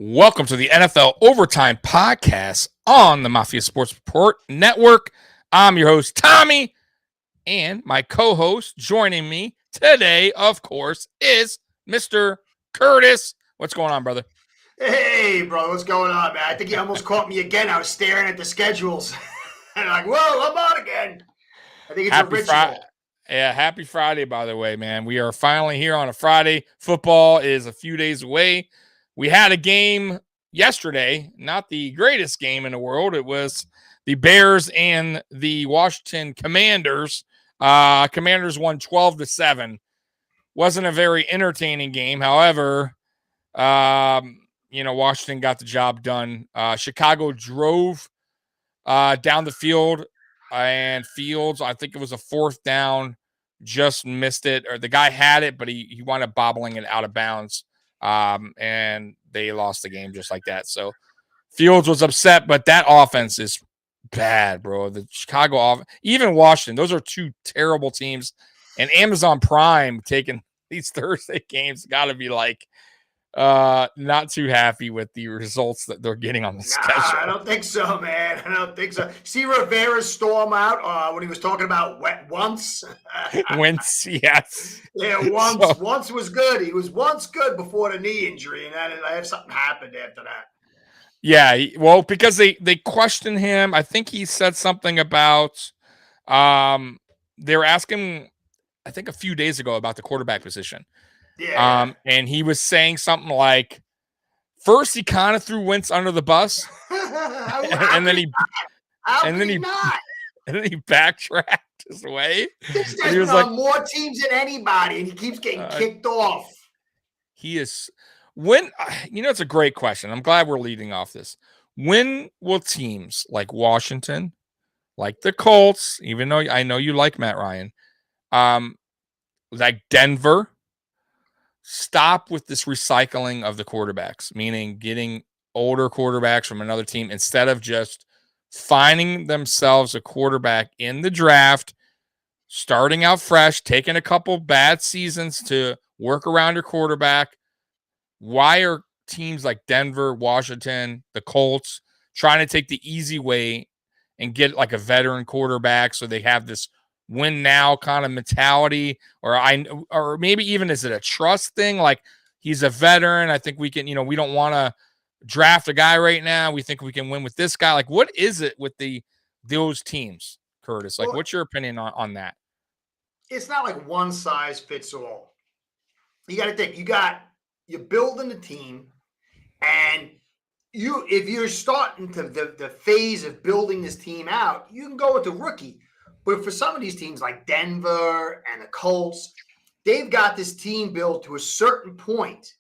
Welcome to the NFL Overtime Podcast on the Mafia Sports Report Network. I'm your host, Tommy, and my co-host joining me today, of course, is Mr. Curtis. What's going on, brother? Hey, bro, what's going on, man? I think you almost caught me again. I was staring at the schedules. And I'm like, whoa, I'm on again. I think it's original. Happy Friday, by the way, man. We are finally here on a Friday. Football is a few days away. We had a game yesterday, not the greatest game in the world. It was the Bears and the Washington Commanders. Commanders won 12-7. Wasn't a very entertaining game. However, Washington got the job done. Chicago drove down the field, and Fields, I think it was a fourth down, just missed it. Or the guy had it, but he wound up bobbling it out of bounds. And they lost the game just like that. So Fields was upset, but that offense is bad, bro. The Chicago offense, even Washington, those are two terrible teams. And Amazon Prime taking these Thursday games got to be like not too happy with the results that they're getting on the schedule. I don't think so, man. I don't think so. See Rivera's storm out when he was talking about once. Once, yes. Yeah, once was good. He was once good before the knee injury, and then something happened after that. Yeah, well, because they questioned him. I think he said something about they were asking, I think a few days ago, about the quarterback position. Yeah. And he was saying something like, first he kind of threw Wentz under the bus, and then he backtracked his way. This guy's been on more teams than anybody, and he keeps getting kicked off. He is. It's a great question. I'm glad we're leading off this. When will teams like Washington, like the Colts, even though I know you like Matt Ryan, like Denver, stop with this recycling of the quarterbacks, meaning getting older quarterbacks from another team instead of just finding themselves a quarterback in the draft, starting out fresh, taking a couple bad seasons to work around your quarterback? Why are teams like Denver, Washington, the Colts trying to take the easy way and get like a veteran quarterback so they have this win now kind of mentality? Or maybe even, is it a trust thing? Like, he's a veteran, I think we can, we don't want to draft a guy right now. We think we can win with this guy. Like, what is it with those teams, Curtis? Like, what's your opinion on that? It's not like one size fits all. You got to think, you're building a team, and if you're starting to the phase of building this team out, you can go with the rookie. But for some of these teams like Denver and the Colts, they've got this team built to a certain point.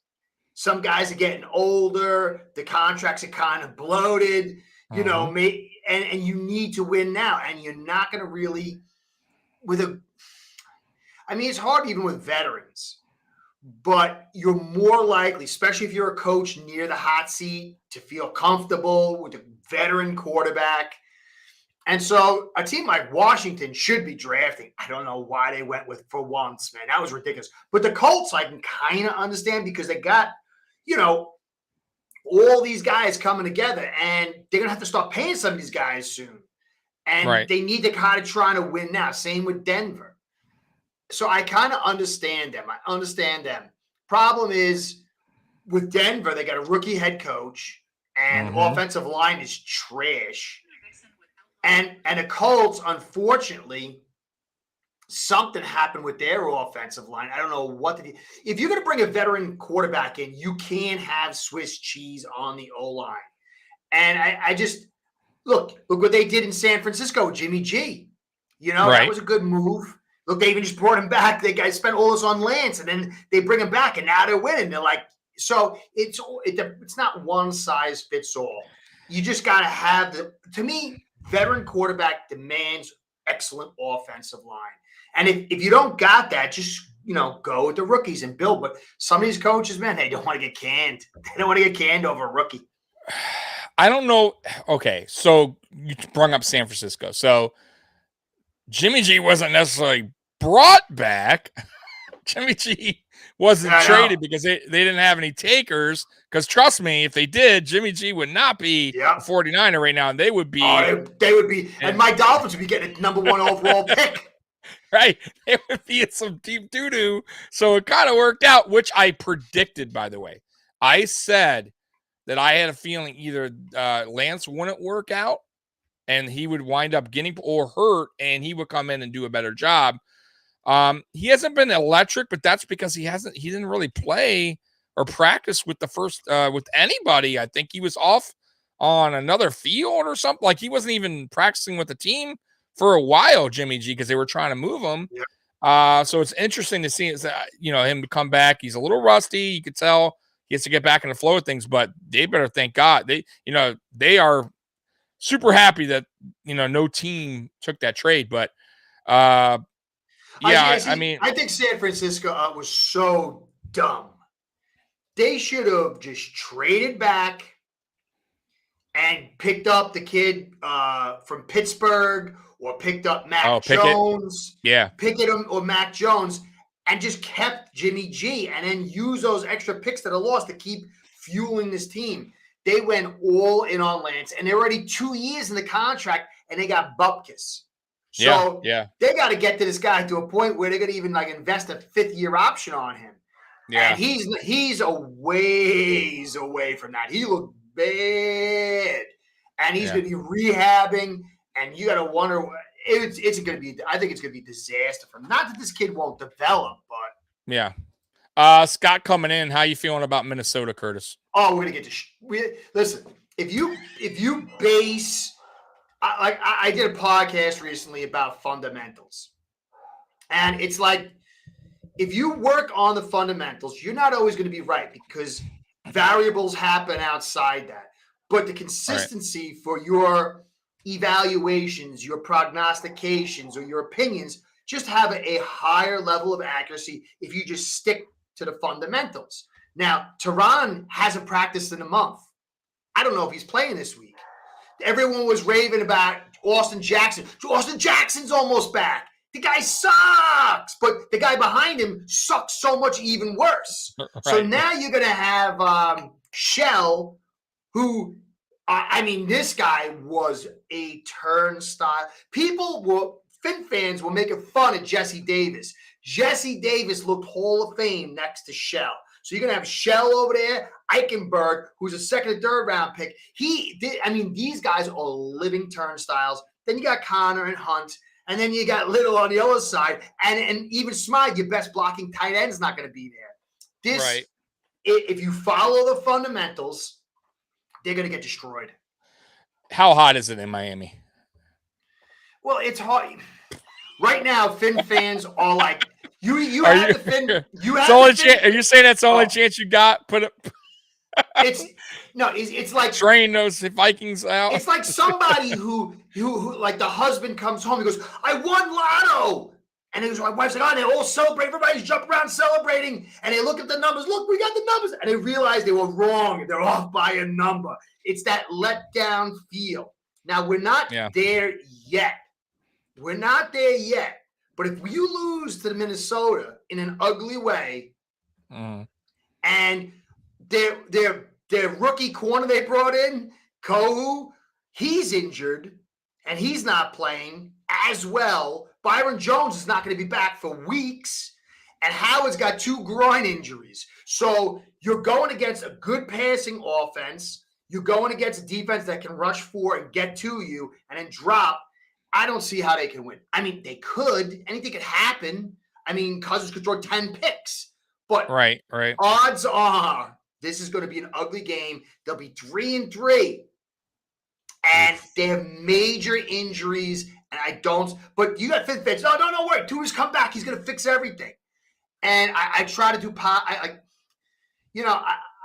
Some guys are getting older. The contracts are kind of bloated, and you need to win now. And you're not going to really it's hard even with veterans, but you're more likely, especially if you're a coach near the hot seat, to feel comfortable with a veteran quarterback. And so a team like Washington should be drafting. I don't know why they went for once, man. That was ridiculous. But the Colts, I can kind of understand, because they got, all these guys coming together, and they're going to have to start paying some of these guys soon. And They need to kind of try to win now. Same with Denver. So I kind of understand them. Problem is, with Denver, they got a rookie head coach, and offensive line is trash. And the Colts, unfortunately, something happened with their offensive line. I don't know what to do. If you're going to bring a veteran quarterback in, you can't have Swiss cheese on the O-line. And I just look what they did in San Francisco, Jimmy G. That was a good move. Look, they even just brought him back. They guys spent all this on Lance, and then they bring him back, and now they're winning. They're like, so it's not one size fits all. You just got to have to me, veteran quarterback demands excellent offensive line. And if you don't got that, just, go with the rookies and build. But some of these coaches, man, they don't want to get canned. They don't want to get canned over a rookie. I don't know. Okay, so you brought up San Francisco. So Jimmy G wasn't necessarily brought back, Jimmy G wasn't traded because they didn't have any takers. Because trust me, if they did, Jimmy G would not be a 49er right now, and they would be. Oh, they would be, and my Dolphins would be getting a number 1 overall pick. Right, they would be in some deep doo-doo. So it kind of worked out, which I predicted, by the way. I said that I had a feeling either Lance wouldn't work out and he would wind up getting or hurt and he would come in and do a better job. He hasn't been electric, but that's because he didn't really play or practice with the first with anybody. I think he was off on another field or something. Like he wasn't even practicing with the team for a while, Jimmy G, because they were trying to move him. Yeah. So it's interesting to see him to come back. He's a little rusty. You could tell he has to get back in the flow of things, but they better thank God. They are super happy that no team took that trade. But I think San Francisco was so dumb. They should have just traded back and picked up the kid from Pittsburgh or picked up Mac Jones. Yeah. Pickett or Mac Jones and just kept Jimmy G and then use those extra picks that are lost to keep fueling this team. They went all in on Lance, and they're already 2 years in the contract, and they got bupkis. So they got to get to this guy to a point where they're going to even invest a 5th-year option on him. Yeah. And he's a ways away from that. He looked bad. And he's going to be rehabbing, and you got to wonder it's going to be. I think it's going to be a disaster for him. Not that this kid won't develop, but yeah. Scott coming in. How you feeling about Minnesota, Curtis? Oh, we're going to get to listen. If you base, I did a podcast recently about fundamentals, and it's like if you work on the fundamentals, you're not always going to be right because variables happen outside that. But the consistency for your evaluations, your prognostications, or your opinions just have a higher level of accuracy if you just stick to the fundamentals. Now, Tehran hasn't practiced in a month. I don't know if he's playing this week. Everyone was raving about Austin Jackson. Austin Jackson's almost back. The guy sucks, but the guy behind him sucks so much even worse. Right. So now you're going to have Shell, who, this guy was a turnstile. Fin fans were making fun of Jesse Davis. Jesse Davis looked Hall of Fame next to Shell. So you're going to have Shell over there, Eichenberg, who's a 2nd and 3rd round pick. These guys are living turnstiles. Then you got Connor and Hunt. And then you got Little on the other side. And even Smythe, your best blocking tight end, is not going to be there. If you follow the fundamentals, they're going to get destroyed. How hot is it in Miami? Well, it's hot. Right now, Fin fans are like, you have the Fin. Are you saying that's the only chance you got? Put it. It's like train those Vikings out. It's like somebody who like the husband comes home. He goes, "I won lotto," and my wife's like, "Oh, and they all celebrate. Everybody's jumping around celebrating." And they look at the numbers. Look, we got the numbers, and they realize they were wrong. They're off by a number. It's that letdown feel. Now we're not there yet. We're not there yet. But if you lose to the Minnesota in an ugly way, and their rookie corner they brought in, Kohu, he's injured and he's not playing as well. Byron Jones is not going to be back for weeks, and Howard's got 2 groin injuries. So you're going against a good passing offense. You're going against a defense that can rush 4 and get to you and then drop. I don't see how they can win. They could. Anything could happen. Cousins could throw 10 picks. But right. Odds are this is going to be an ugly game. They'll be 3-3. And they have major injuries. But you got Fin fans. No, worry. Tua's come back. He's going to fix everything. And I try to do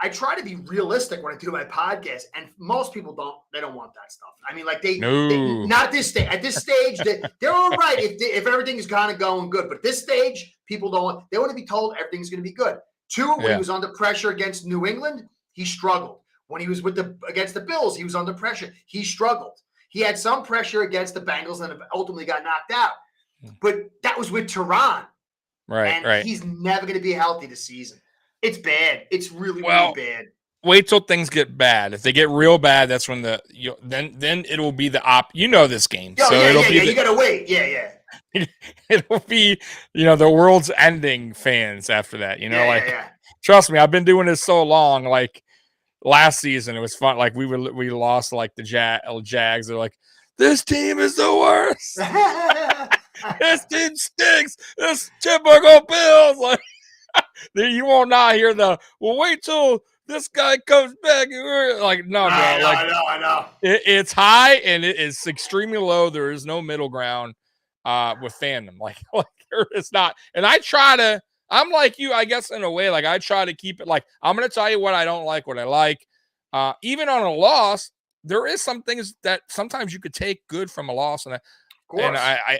I try to be realistic when I do my podcast, and most people don't want that stuff. They not at this stage. At this stage, they're all right if everything is kind of going good. But at this stage, people they want to be told everything's going to be good. Tua, when he was under pressure against New England, he struggled. When he was against the Bills, he was under pressure. He struggled. He had some pressure against the Bengals and ultimately got knocked out. But that was with Tehran. Right, And right. he's never going to be healthy this season. It's bad. It's really, really Well, bad. wait till things get bad. If they get real bad, that's when then it will be the You know this game, Oh, so yeah, it'll yeah, be yeah. You got to wait. Yeah, yeah. it'll be the world's ending fans after that. Yeah, Like yeah. trust me, I've been doing this so long. Like last season, it was fun. Like we lost like the Jags. They're like, this team is the worst. This team stinks. This typical Bills. Like you will not hear wait till this guy comes back. Like, no, bro. I know. It's high and it is extremely low. There is no middle ground with fandom. Like there is not. And I'm like you, I guess, in a way. Like I try to keep it like I'm going to tell you what I don't like, what I like. Even on a loss, there is some things that sometimes you could take good from a loss. And I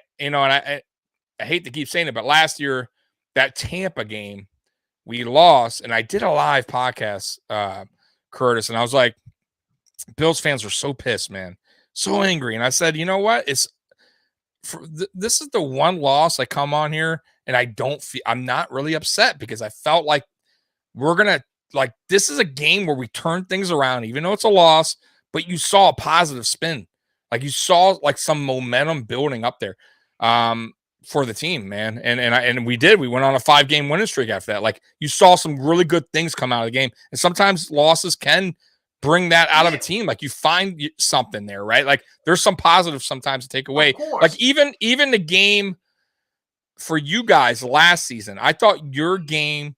hate to keep saying it, but last year, that Tampa game, we lost, and I did a live podcast, Curtis, and I was like, Bills fans were so pissed, man, so angry. And I said, you know what? This is the one loss I come on here, and I'm not really upset because I felt like this is a game where we turn things around, even though it's a loss, but you saw a positive spin. Like you saw like some momentum building up there. For the team, man. And we did. We went on a 5-game winning streak after that. Like you saw some really good things come out of the game. And sometimes losses can bring that out of a team. Like you find something there, right? Like there's some positives sometimes to take away. Like even the game for you guys last season, I thought your game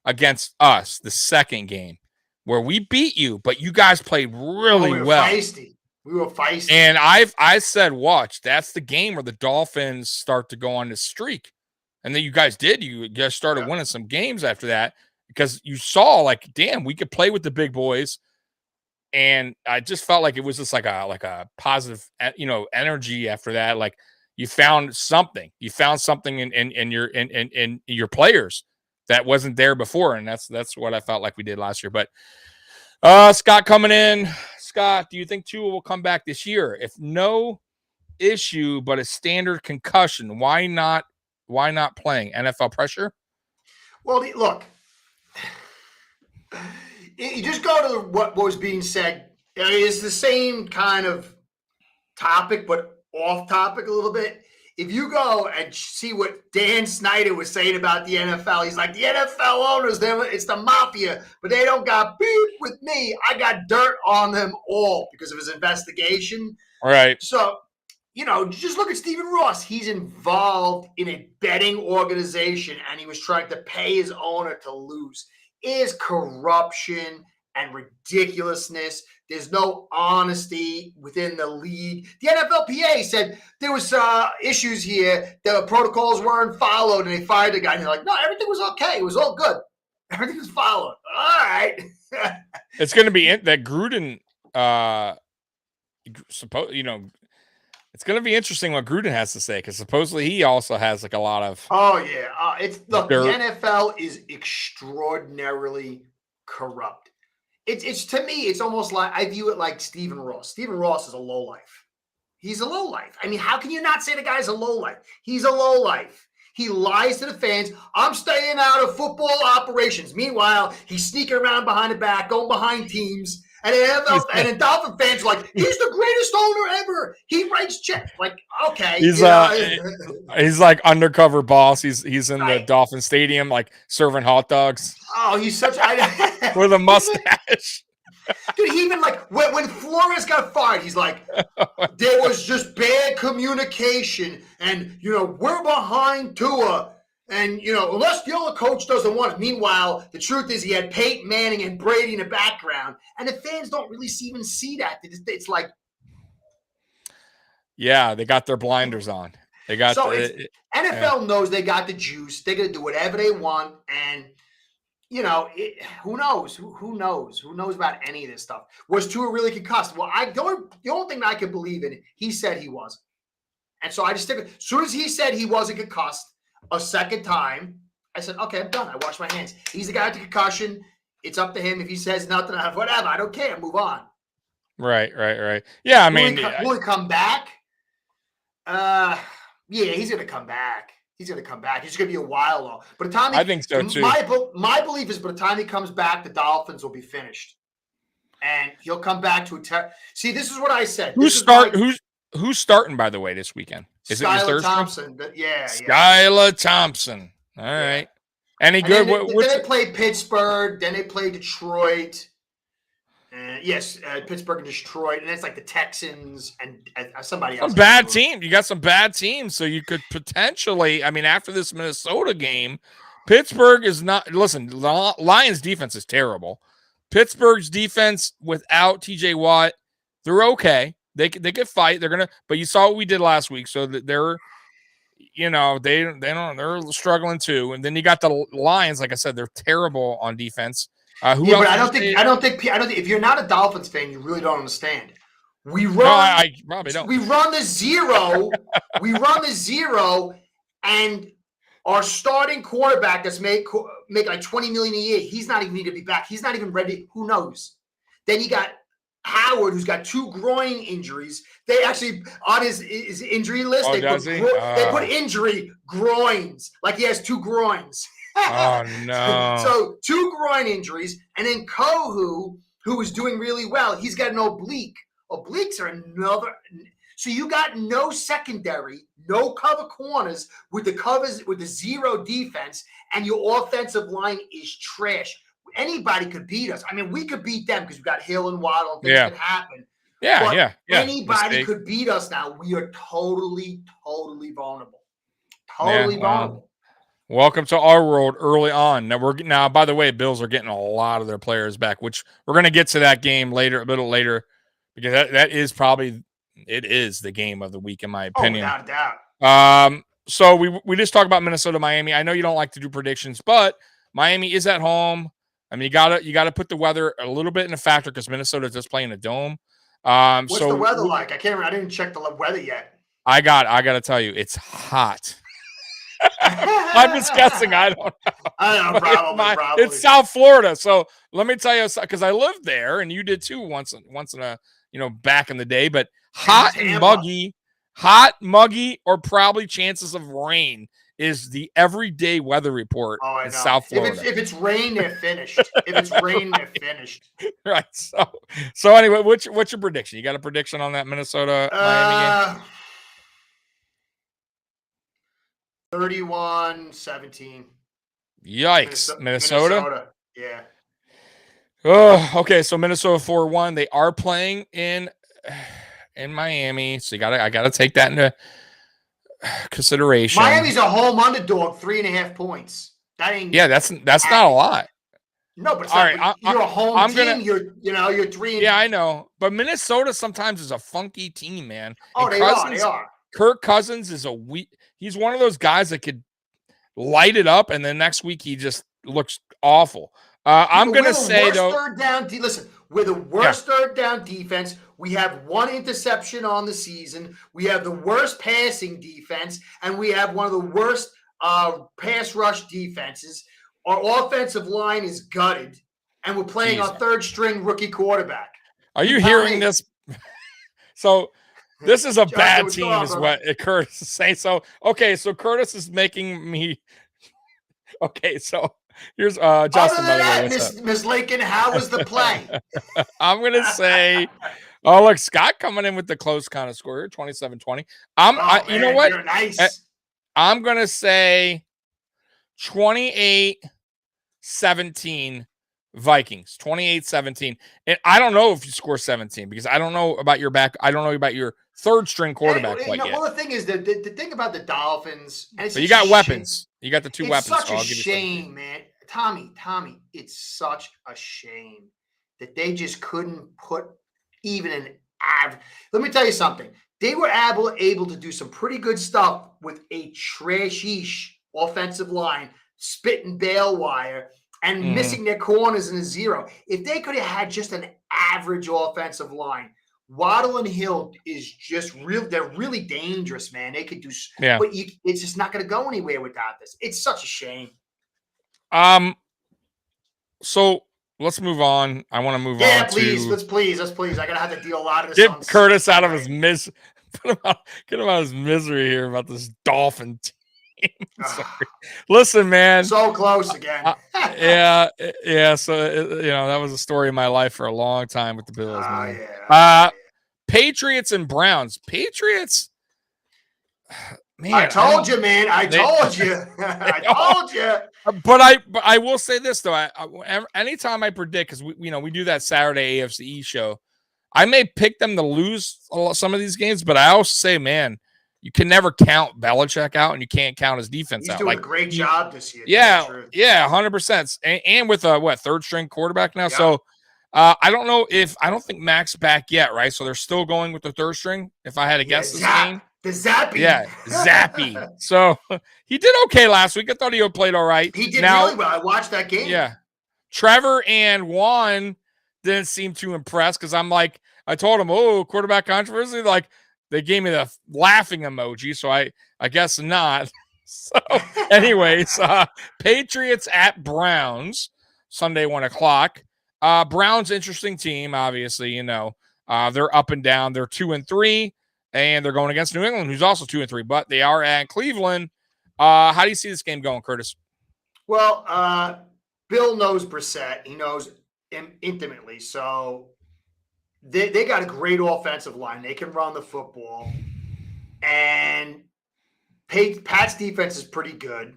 against us, the second game, where we beat you, but you guys played really well. Feisty. We were feisty. And I said, watch, that's the game where the Dolphins start to go on this streak. And then you guys did. You guys started winning some games after that because you saw like, damn, we could play with the big boys. And I just felt like it was just like a positive, energy after that. Like you found something. You found something in your players that wasn't there before. And that's what I felt like we did last year. But Scott coming in. Scott, do you think Tua will come back this year? If no issue, but a standard concussion, why not playing? NFL pressure? Well, look, you just go to what was being said. It's the same kind of topic, but off topic a little bit. If you go and see what Dan Snyder was saying about the NFL, he's like, the NFL owners, it's the mafia, but they don't got beef with me. I got dirt on them all because of his investigation. All right. So, just look at Stephen Ross. He's involved in a betting organization, and he was trying to pay his owner to lose. It is corruption and ridiculousness. There's no honesty within the league. The NFLPA said there was issues here. The protocols weren't followed, and they fired the guy. And they're like, no, everything was okay. It was all good. Everything was followed. All right. It's going to be that Gruden. It's going to be interesting what Gruden has to say because supposedly he also has like a lot of. Oh yeah, the NFL is extraordinarily corrupt. It's to me, it's almost like I view it like Stephen Ross. Stephen Ross is a lowlife. He's a lowlife. I mean, how can you not say the guy's a lowlife? He's a lowlife. He lies to the fans. I'm staying out of football operations. Meanwhile, he's sneaking around behind the back, going behind teams. And then Dolphin fans are like, he's the greatest owner ever. He writes checks. Like, okay. He's like undercover boss. He's in the Dolphin Stadium, like serving hot dogs. Oh, he's such with a mustache. Dude, he even like when Flores got fired, he's like, there was just bad communication, and we're behind Tua. And, unless the other coach doesn't want it. Meanwhile, the truth is he had Peyton Manning and Brady in the background. And the fans don't really even see that. It's like. Yeah, they got their blinders on. They got NFL knows they got the juice. They're going to do whatever they want. And, who knows? Who knows? Who knows about any of this stuff? Was Tua really concussed? Well, the only thing that I can believe in, he said he wasn't. And so I just stick with, as soon as he said he wasn't concussed, a second time, I said, okay, I'm done. I wash my hands. He's the guy with the concussion. It's up to him. If he says nothing, whatever. I don't care. Move on. Right. Yeah, I mean. Will he come back? Yeah, he's going to come back. He's going to come back. He's going to be a while though. By the time I think so too. My belief is by the time he comes back, the Dolphins will be finished, and he'll come back to a. See, this is what I said. Who's starting by the way this weekend? Is Skylar Thompson? Skylar Thompson. All right. Any good? Then they played Pittsburgh. Then they played Detroit. Pittsburgh and Detroit, and it's like the Texans and somebody else. Some bad team. You got some bad teams, so you could potentially. I mean, after this Minnesota game, Pittsburgh is not. Listen, the Lions' defense is terrible. Pittsburgh's defense without T.J. Watt, they're okay. They could fight. They're gonna. But you saw what we did last week, so that they're. They're struggling too. And then you got the Lions. Like I said, they're terrible on defense. But I don't think if you're not a Dolphins fan, you really don't understand. We run. No, I probably don't. We run the zero. And our starting quarterback that's make like $20 million a year. He's not even need to be back. He's not even ready. Who knows? Then you got Howard, who's got 2 groin injuries. They actually on his injury list. They put injury groins, like he has 2 groins. Oh no! So 2 groin injuries, and then Kohu, who is doing really well, he's got an oblique. Obliques are another. So you got no secondary, no cover corners with the zero defense, and your offensive line is trash. Anybody could beat us. I mean, we could beat them because we got Hill and Waddle and things can happen. Yeah. Anybody could beat us now. We are totally vulnerable. Vulnerable. Welcome to our world early on. Now, by the way, Bills are getting a lot of their players back, which we're going to get to that game later, a little later, because that is probably the game of the week, in my opinion. Oh, without a doubt. So we just talked about Minnesota, Miami. I know you don't like to do predictions, but Miami is at home. I mean, you gotta put the weather a little bit in a factor because Minnesota is just playing a dome. What's the weather like? I can't remember. I didn't check the weather yet. I got to tell you, it's hot. I'm just guessing. I don't know. I know, probably. It's South Florida, so let me tell you, because I lived there, and you did too once in a back in the day. But hot and muggy, or probably chances of rain is the everyday weather report in South Florida. If it's rain, they're finished. Right. So anyway, what's your prediction? You got a prediction on that Minnesota Miami game? 31-17. Yikes. Minnesota? Yeah. Oh, okay. So Minnesota 4-1. They are playing in Miami. So I gotta take that into consideration. Miami's a home underdog, 3.5 points. That ain't. Yeah, that's not a lot. No, but it's all right. You're a home team. You're 3. Yeah, I know. But Minnesota sometimes is a funky team, man. Oh, they are. Kirk Cousins is he's one of those guys that could light it up, and then next week he just looks awful. I'm going to say, though. We're the worst third down defense. We have 1 interception on the season. We have the worst passing defense, and we have one of the worst pass rush defenses. Our offensive line is gutted, and we're playing our 3rd-string rookie quarterback. Are you hearing this? So this is a bad team, is what Curtis is saying. So, okay, so Curtis is making me – okay, so here's Justin, by the way. Miss Lincoln, how was the play? I'm going to say – oh, look, Scott coming in with the close kind of score here, 27-20. You know what? You're nice. I'm going to say 28-17 Vikings, 28-17. And I don't know if you score 17 because I don't know about your back. I don't know about your 3rd-string quarterback quite yet. Well, the thing is that the thing about the Dolphins, but you got weapons. You got the 2 weapons. It's such a shame, man. Tommy, it's such a shame that they just couldn't put even an average. Let me tell you something. They were able to do some pretty good stuff with a trashish offensive line, spitting bail wire, and missing their corners in a zero. If they could have had just an average offensive line, Waddle and Hill is just real. They're really dangerous, man. They could do, but it's just not going to go anywhere without this. It's such a shame. So let's move on. I want to move on. Yeah, please. Let's please. I gotta have to deal a lot of this. Get Curtis out of his get him out of his misery here about this Dolphin team. Sorry. Listen, man. So close again. Yeah. So that was a story of my life for a long time with the Bills, man. Yeah. Patriots and Browns. Patriots. Man, I told you, man. I told you. I told you. But I will say this though. Anytime I predict, because we do that Saturday AFC show, I may pick them to lose some of these games, but I also say, man, you can never count Belichick out, and you can't count his defense He's out. doing a great job this year. Yeah, 100%, and with a third string quarterback now. Yep. So I don't think Mac's back yet, right? So they're still going with the third string. If I had to guess this game, the Zappy, Zappy. So he did okay last week. I thought he played all right. He did really well. I watched that game. Yeah, Trevor and Juan didn't seem too impressed because I told him, quarterback controversy. Like they gave me the laughing emoji, so I guess not. So, anyways, Patriots at Browns Sunday 1:00. Browns interesting team, obviously. They're up and down. They're 2-3, and they're going against New England, who's also 2-3. But they are at Cleveland. How do you see this game going, Curtis? Well, Bill knows Brissett. He knows him intimately. So they got a great offensive line. They can run the football. And Pat's defense is pretty good.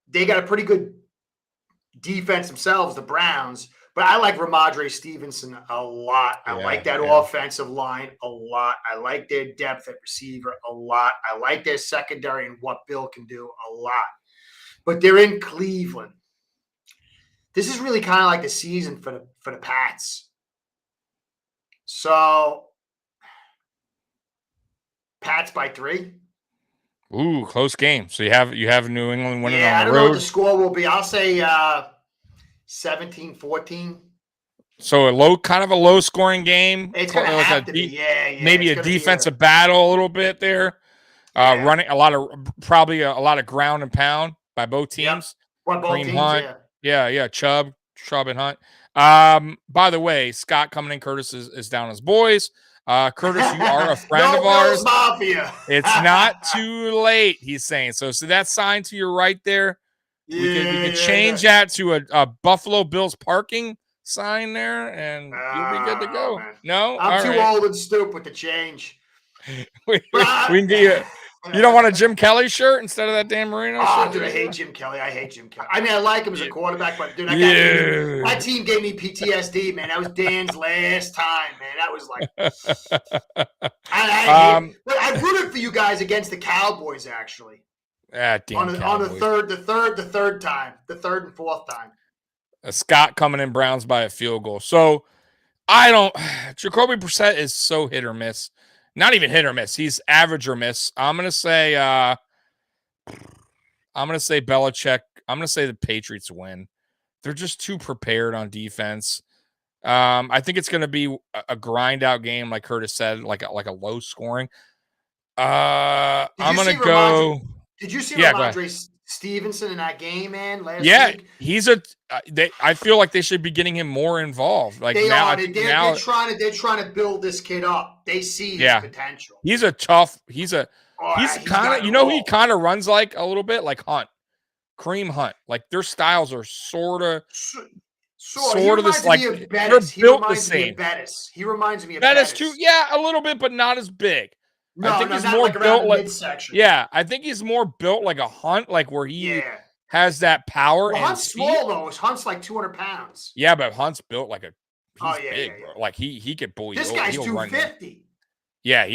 They got a pretty good defense themselves, the Browns. But I like Ramondre Stevenson a lot. I like that offensive line a lot. I like their depth at receiver a lot. I like their secondary and what Bill can do a lot. But they're in Cleveland. This is really kind of like the season for the Pats. So, Pats by 3. Ooh, close game. So you have New England winning on the road. I don't know what the score will be. I'll say 17-14. So kind of a low scoring game. It's going to have to be. Maybe a defensive battle a little bit there. Running probably a lot of ground and pound by both teams. Yep. Both teams, Hunt. Yeah. Chubb and Hunt. By the way, Scott coming in, Curtis is down his boys. Curtis, you are a friend of ours. Mafia. It's not too late, he's saying. So that sign to your right there, we could change that to a Buffalo Bills parking sign there, and you'll be good to go. Man. No? I'm too old and stupid to change. we can get you. You don't want a Jim Kelly shirt instead of that Dan Marino shirt? Dude, I hate Jim Kelly. I mean, I like him as a quarterback, but dude, my team gave me PTSD, man. That was Dan's last time, man. That was like but I rooted for you guys against the Cowboys, actually. On the third and fourth time. Scott coming in Browns by a field goal. So Jacoby Brissett is so hit or miss. Not even hit or miss. He's average or miss. I'm gonna say Belichick. I'm gonna say the Patriots win. They're just too prepared on defense. I think it's gonna be a grind out game, like Curtis said, like a low scoring. I'm gonna go. Did you see Ramondre Stevenson in that game, man? Last week? He's I feel like they should be getting him more involved. Like they're trying to build this kid up. They see his potential. He's kind of he kind of runs like a little bit like Hunt, Kareem Hunt. Like their styles are sort of this like they're built the same. He reminds me of Bettis too. Yeah, a little bit, but not as big. I think he's more built like midsection. Yeah, I think he's more built like a Hunt, like where he has that power. Well, Hunt's small though. Hunt's like 200 pounds. Yeah, but Hunt's built like he's big, bro. Like he could bully. This guy's 250. Yeah,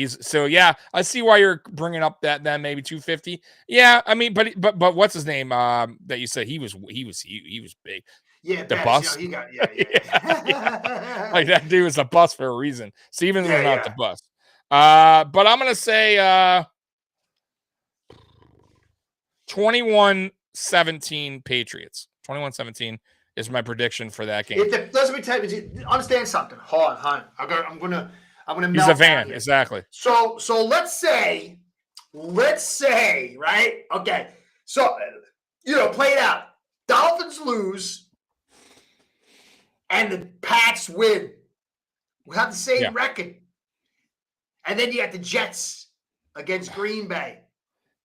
I see why you're bringing up that maybe 250. Yeah, I mean, but what's his name? That you said he was big. Yeah, the bus. He got like that dude was a bus for a reason. Stevens was not the bus. But I'm gonna say 21-17 Patriots. 21-17 is my prediction for that game. Let me tell you, understand something. Hold on. I'm gonna. He's a van, exactly. So let's say, right? Okay. So play it out. Dolphins lose, and the Pats win. We'll have the same record. And then you got the Jets against Green Bay.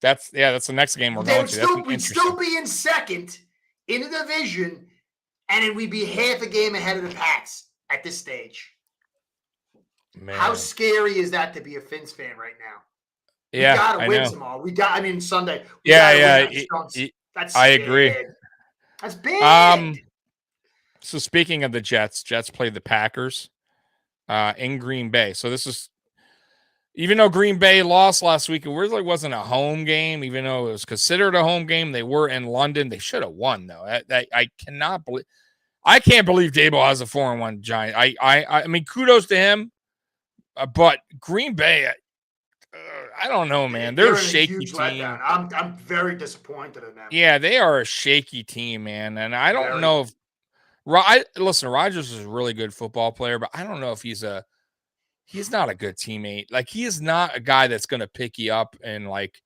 That's the next game we're going to. We'd still be in second in the division, and then we'd be half a game ahead of the Pats at this stage. Man. How scary is that to be a Fins fan right now? Yeah, we gotta win tomorrow. Sunday. That's I agree. That's bad. So speaking of the Jets played the Packers in Green Bay. So this is, even though Green Bay lost last week, it really wasn't a home game, even though it was considered a home game. They were in London. They should have won, though. I can't believe Dable has a 4-1 Giant. I mean, kudos to him. But Green Bay, I don't know, man. They're a shaky team. Letdown. I'm very disappointed in them. Yeah, they are a shaky team, man. And I don't know if listen, Rodgers is a really good football player, but I don't know if he's not a good teammate. Like, he is not a guy that's going to pick you up and, like,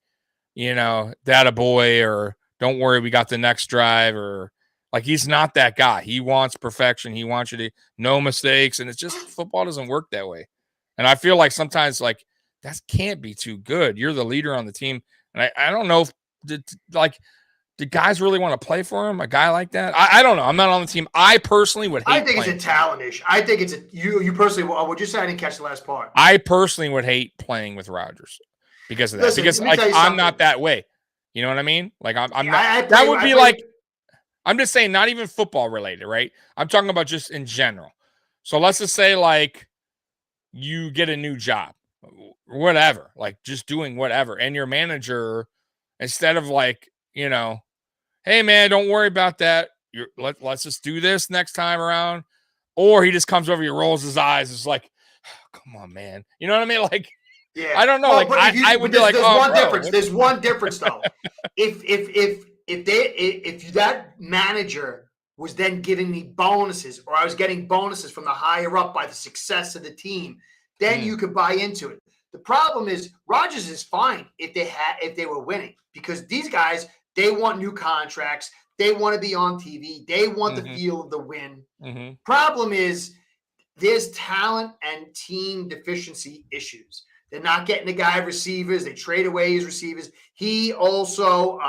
that a boy, or don't worry, we got the next drive, or like, he's not that guy. He wants perfection. He wants you to no mistakes. And it's just, football doesn't work that way. And I feel like sometimes, like, that can't be too good. You're the leader on the team. And I don't know if, do guys really want to play for him? A guy like that? I don't know. I'm not on the team. I personally would hate. I think it's a talent issue. I think it's you personally. Would you say I didn't catch the last part? I personally would hate playing with Rodgers because of that. Listen, because I'm not that way. You know what I mean? Like, I'm not. That would be like. I'm just saying, not even football related, right? I'm talking about just in general. So let's just say, like, you get a new job, whatever, like just doing whatever, and your manager, instead of like, hey man, don't worry about that. Let's just do this next time around. Or he just comes over you, rolls his eyes, is like, oh, come on, man. You know what I mean? Like, yeah, I don't know. Well, like, I would be like, There's one difference though. If that manager was then giving me bonuses, or I was getting bonuses from the higher up by the success of the team, then you could buy into it. The problem is Rodgers is fine if they were winning, because these guys, they want new contracts. They want to be on TV. They want the feel of the win. Problem is there's talent and team deficiency issues. They're not getting the guy receivers. They trade away his receivers. He also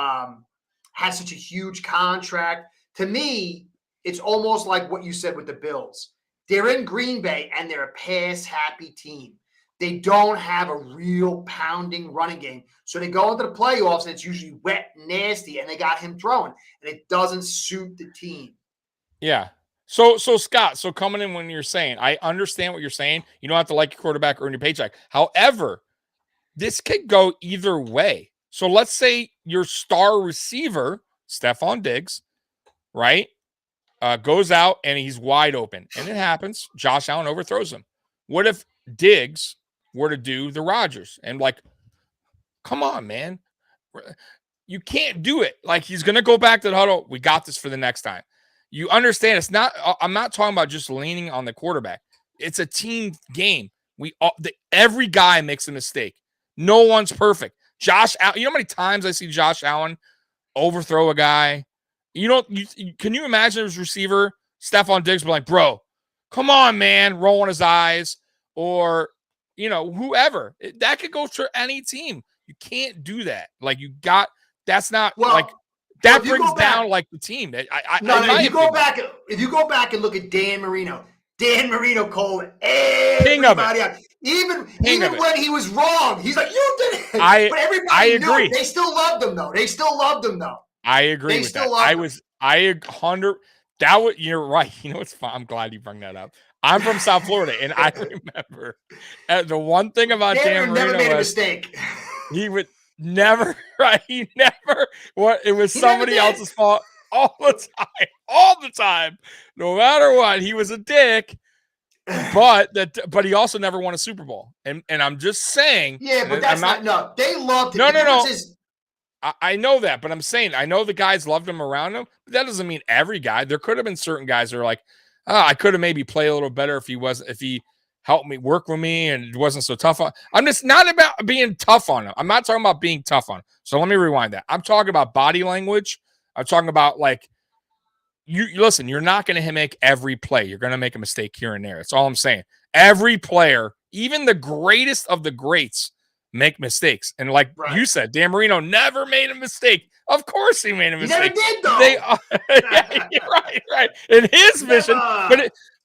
has such a huge contract. To me, it's almost like what you said with the Bills. They're in Green Bay, and they're a pass-happy team. They don't have a real pounding running game. So they go into the playoffs, and it's usually wet, nasty, and they got him throwing, and it doesn't suit the team. Yeah. So Scott, coming in when you're saying, I understand what you're saying. You don't have to like your quarterback or earn your paycheck. However, this could go either way. So let's say your star receiver, Stephon Diggs, right, goes out and he's wide open. And it happens. Josh Allen overthrows him. What if Diggs were to do the Rodgers and, like, come on, man. You can't do it. Like, he's going to go back to the huddle. We got this for the next time. You understand, it's not, I'm not talking about just leaning on the quarterback. It's a team game. Every guy makes a mistake. No one's perfect. Josh Allen, you know how many times I see Josh Allen overthrow a guy? Can you imagine his receiver, Stephon Diggs, be like, bro, come on, man, rolling his eyes, or, whoever. That could go to any team. You can't do that. Like, that's not, that brings down, like, the team. If you go back and look at Dan Marino called everybody out. Even when he was wrong, he's like, you did it. But everybody knew. They still loved him, though. I agree with that. You're right. You know, it's fun. I'm glad you brought that up. I'm from South Florida, and I remember the one thing about Dan Marino never made a mistake. He would never, right? He never. It was somebody else's fault all the time. No matter what, he was a dick. But he also never won a Super Bowl. And I'm just saying. Yeah, but that's no. They loved him. No. I know that, but I'm saying I know the guys loved him around him, but that doesn't mean every guy. There could have been certain guys that are like, I could have maybe played a little better if he helped me work with me and it wasn't so tough on. I'm just not about being tough on him. I'm not talking about being tough on him. So let me rewind that. I'm talking about body language. I'm talking about, like, you listen, you're not going to make every play. You're going to make a mistake here and there. That's all I'm saying. Every player, even the greatest of the greats, make mistakes. And like you said, Dan Marino never made a mistake. Of course he made a mistake. He never did, though. Yeah, right. In his vision.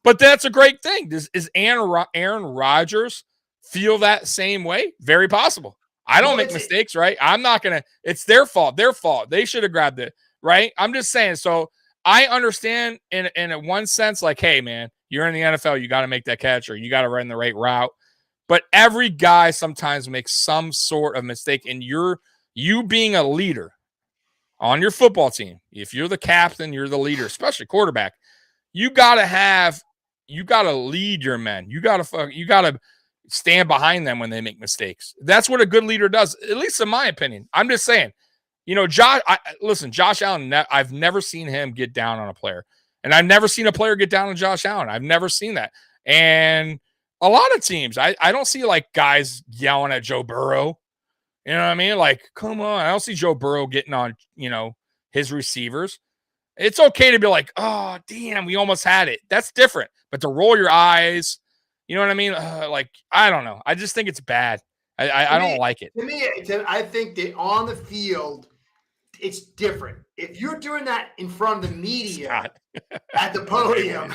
But that's a great thing. Is Aaron Rodgers feel that same way? Very possible. I don't make mistakes, right? I'm not going to. It's their fault. Their fault. They should have grabbed it, right? I'm just saying. So I understand in one sense, like, hey, man, you're in the NFL. You got to make that catch or you got to run the right route. But every guy sometimes makes some sort of mistake. And you being a leader on your football team, if you're the captain, you're the leader, especially quarterback, you got to lead your men. You got to stand behind them when they make mistakes. That's what a good leader does, at least in my opinion. I'm just saying, Josh Allen, I've never seen him get down on a player. And I've never seen a player get down on Josh Allen. I've never seen that. And a lot of teams, I don't see like guys yelling at Joe Burrow. You know what I mean? Like, come on. I don't see Joe Burrow getting on, his receivers. It's okay to be like, oh, damn, we almost had it. That's different. But to roll your eyes, you know what I mean? I don't know. I just think it's bad. I don't like it. To me, I think that on the field, it's different. If you're doing that in front of the media at the podium,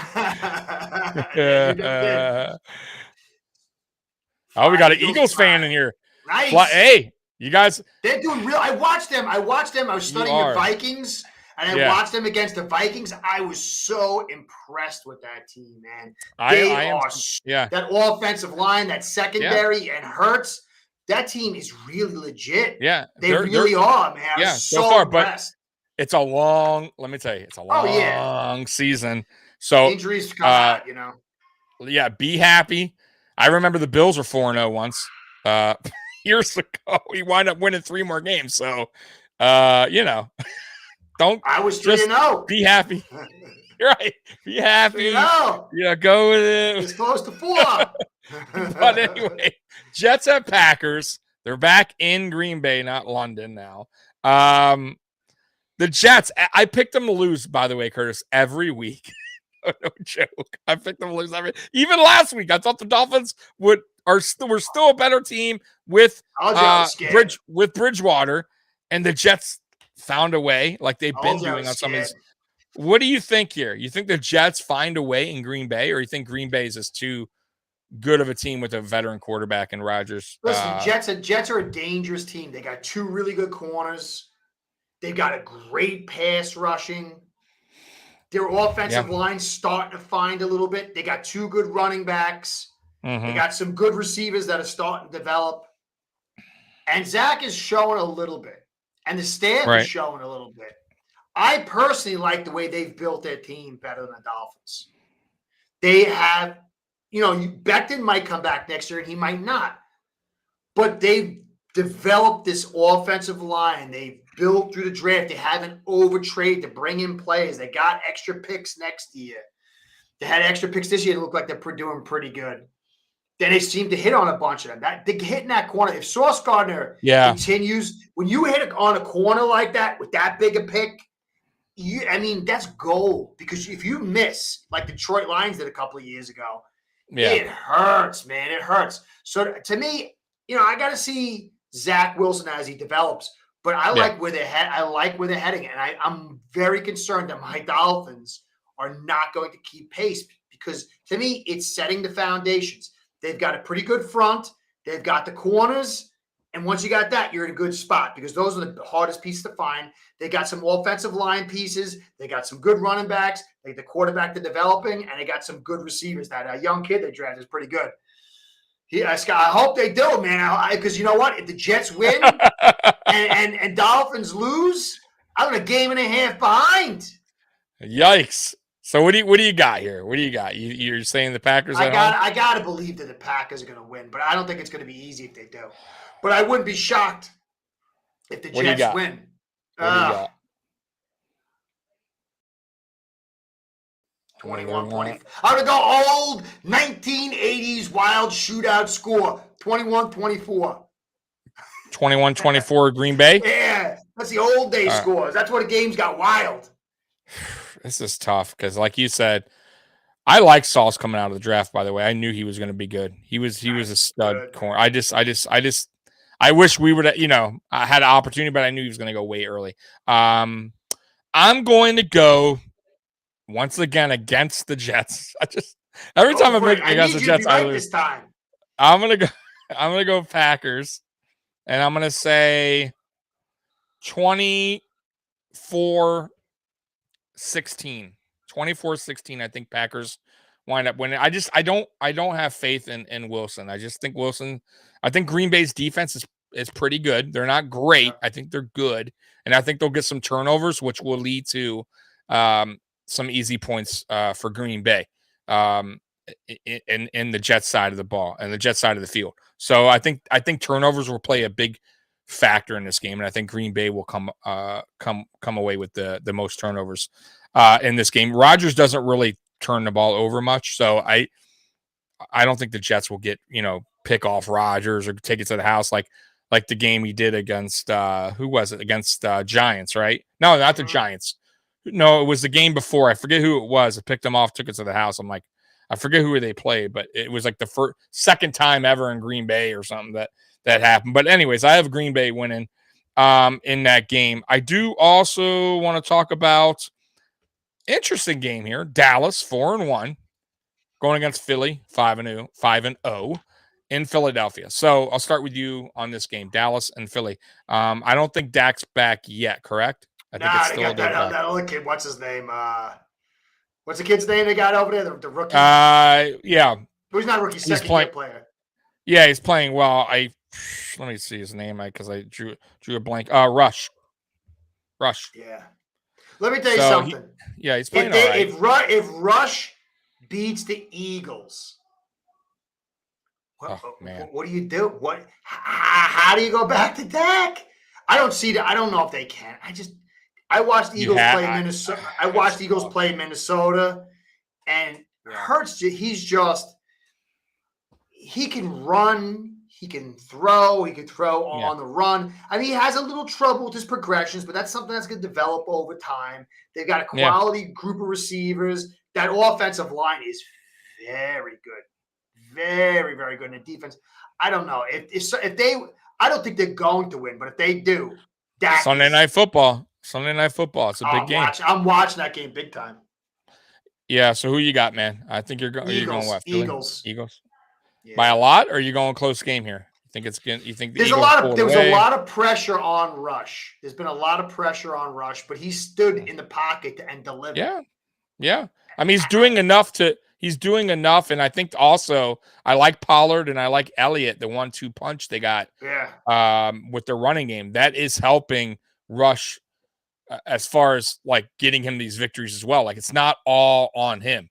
we got an Eagles fan in here. Nice. Hey, you guys. They're doing real. I watched them. I was studying the Vikings, and I watched them against the Vikings. I was so impressed with that team, man. That offensive line, that secondary, and Hurts. That team is really legit. Yeah, they really are, man. Yeah, so far, impressed. But it's a long. Let me tell you, it's a long season. So injuries come out, Yeah, be happy. I remember the Bills were 4-0 once. Years ago, we wind up winning 3 more games. So, don't. I was 3-0. Be happy. You're right. Be happy. 3-0. Yeah, go with it. It's close to 4. But anyway, Jets at Packers. They're back in Green Bay, not London now. The Jets, I picked them to lose, by the way, Curtis, every week. No joke. I picked them to lose even last week. I thought the Dolphins were still a better team with Bridgewater, and the Jets found a way, like they've been doing on some of these. What do you think here? You think the Jets find a way in Green Bay, or you think Green Bay is just too good of a team with a veteran quarterback and Rodgers? Listen, Jets are a dangerous team. They got 2 really good corners. They've got a great pass rushing. Their offensive line's starting to find a little bit. They got 2 good running backs. They got some good receivers that are starting to develop. And Zach is showing a little bit. And the staff is showing a little bit. I personally like the way they've built their team better than the Dolphins. They have, Becton might come back next year and he might not. But they've developed this offensive line. They've built through the draft. They haven't overtraded to bring in players. They got extra picks next year. They had extra picks this year. It looked like they're doing pretty good. Then they seem to hit on a bunch of them. They hit in that corner. If Sauce Gardner continues, when you hit on a corner like that with that big a pick, that's gold. Because if you miss, like Detroit Lions did a couple of years ago, it hurts, man. It hurts. So to me, I got to see Zach Wilson as he develops. But I like where they're heading, and I'm very concerned that my Dolphins are not going to keep pace because to me, it's setting the foundations. They've got a pretty good front. They've got the corners, and once you got that, you're in a good spot because those are the hardest pieces to find. They got some offensive line pieces. They got some good running backs. They got the quarterback they're developing, and they got some good receivers. That young kid they drafted is pretty good. I hope they do, man. Because you know what? If the Jets win and Dolphins lose, I'm a game and a half behind. Yikes! So what do you got here? What do you got? You're saying the Packers? I got to believe that the Packers are going to win, but I don't think it's going to be easy if they do. But I wouldn't be shocked if the Jets win. What do you got? 21-20. I'm going to go old 1980s wild shootout score. 21-24. 21-24 Green Bay? Yeah, that's the old day scores. That's where the games got wild. This is tough because, like you said, I like Sauce coming out of the draft. By the way, I knew he was going to be good. He was a stud corner. I wish we would, I had an opportunity, but I knew he was going to go way early. I'm going to go once again against the Jets. Every time I pick against the Jets, I lose. This time. I'm gonna go. I'm gonna go Packers, and I'm gonna say 24-16. 24-16. I think Packers wind up winning. I don't have faith in Wilson. I just think Wilson. I think Green Bay's defense is pretty good. They're not great. I think they're good, and I think they'll get some turnovers, which will lead to some easy points for Green Bay in the Jets side of the ball and the Jets side of the field. So I think turnovers will play a big factor in this game, and I think Green Bay will come away with the most turnovers in this game. Rodgers doesn't really turn the ball over much, so I don't think the Jets will get pick off Rodgers or take it to the house like the game he did against who was it, against Giants, right? No, not the Giants. No, it was the game before. I forget who it was. I picked them off, took it to the house. I'm like, I forget who they played, but it was like the second time ever in Green Bay or something that happened. But anyways, I have Green Bay winning in that game. I do also want to talk about interesting game here. Dallas 4-1 going against Philly 5-0 in Philadelphia. So I'll start with you on this game, Dallas and Philly. I don't think Dak's back yet, correct? I think it's still they got that other kid. What's his name? What's the kid's name they got over there? The rookie. Yeah. But he's not a rookie. Second-year player. Yeah, he's playing well. Let me see his name because I drew a blank. Rush. Yeah. Let me tell you something. He's playing all right. If Rush beats the Eagles, what do you do? How do you go back to Dak? I don't see that. I don't know if they can. I watched the Eagles play Minnesota. I watched Eagles play Minnesota, and Hurts. He can run. He can throw. He can throw on the run. I mean, he has a little trouble with his progressions, but that's something that's going to develop over time. They've got a quality group of receivers. That offensive line is very good, very, very good. In the defense, I don't know if they. I don't think they're going to win, but if they do, Sunday Night Football. It's a big game. I'm watching that game big time. Yeah. So who you got, man? I think you're going. You're going what? Eagles. Yeah. By a lot, or are you going close game here? You think there's a lot of pressure on Rush. There's been a lot of pressure on Rush, but he stood in the pocket and delivered. Yeah. I mean, he's doing enough, and I think also I like Pollard and I like Elliott, the 1-2 punch they got. With their running game that is helping Rush as far as like getting him these victories as well. Like it's not all on him.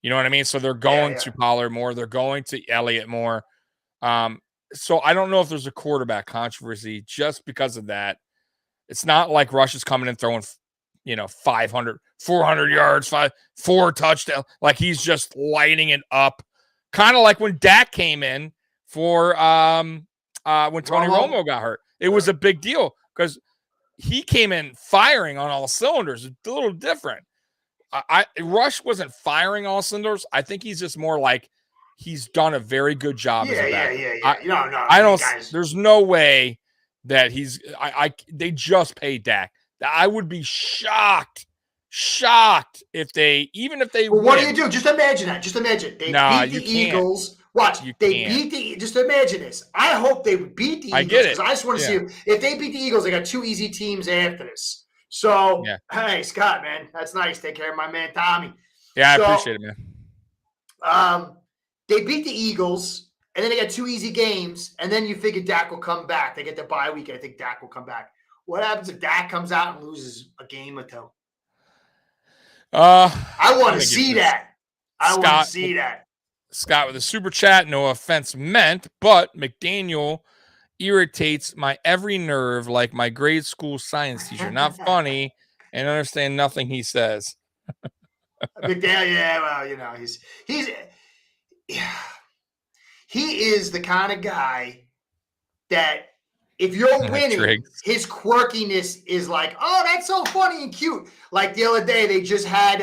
You know what I mean? So they're going to Pollard more. They're going to Elliott more. So I don't know if there's a quarterback controversy just because of that. It's not like Rush is coming and throwing, 500, 400 yards, 4 touchdowns. Like he's just lighting it up. Kind of like when Dak came in for when Tony Romo got hurt. It was a big deal because he came in firing on all cylinders. It's a little different. Rush wasn't firing all cylinders. I think he's just more like he's done a very good job as a backup. I don't. There's no way that they just paid Dak. I would be shocked if they win. What do you do? Just imagine that. Just imagine they beat the Eagles. Watch. Just imagine this. I hope they beat the Eagles because I just want to see if they beat the Eagles. They got 2 easy teams after this. So, hey, Scott, man, that's nice. Take care of my man, Tommy. Yeah, I appreciate it, man. They beat the Eagles, and then they got 2 easy games, and then you figure Dak will come back. They get their bye week, and I think Dak will come back. What happens if Dak comes out and loses a game or 2? I want to see that. I want to see that. Scott with a super chat, no offense meant, but McDaniel irritates my every nerve like my grade school science teacher. Not funny and understand nothing he says. McDaniel, well, he is the kind of guy that if you're winning, his quirkiness is like, oh, that's so funny and cute. Like the other day, they just had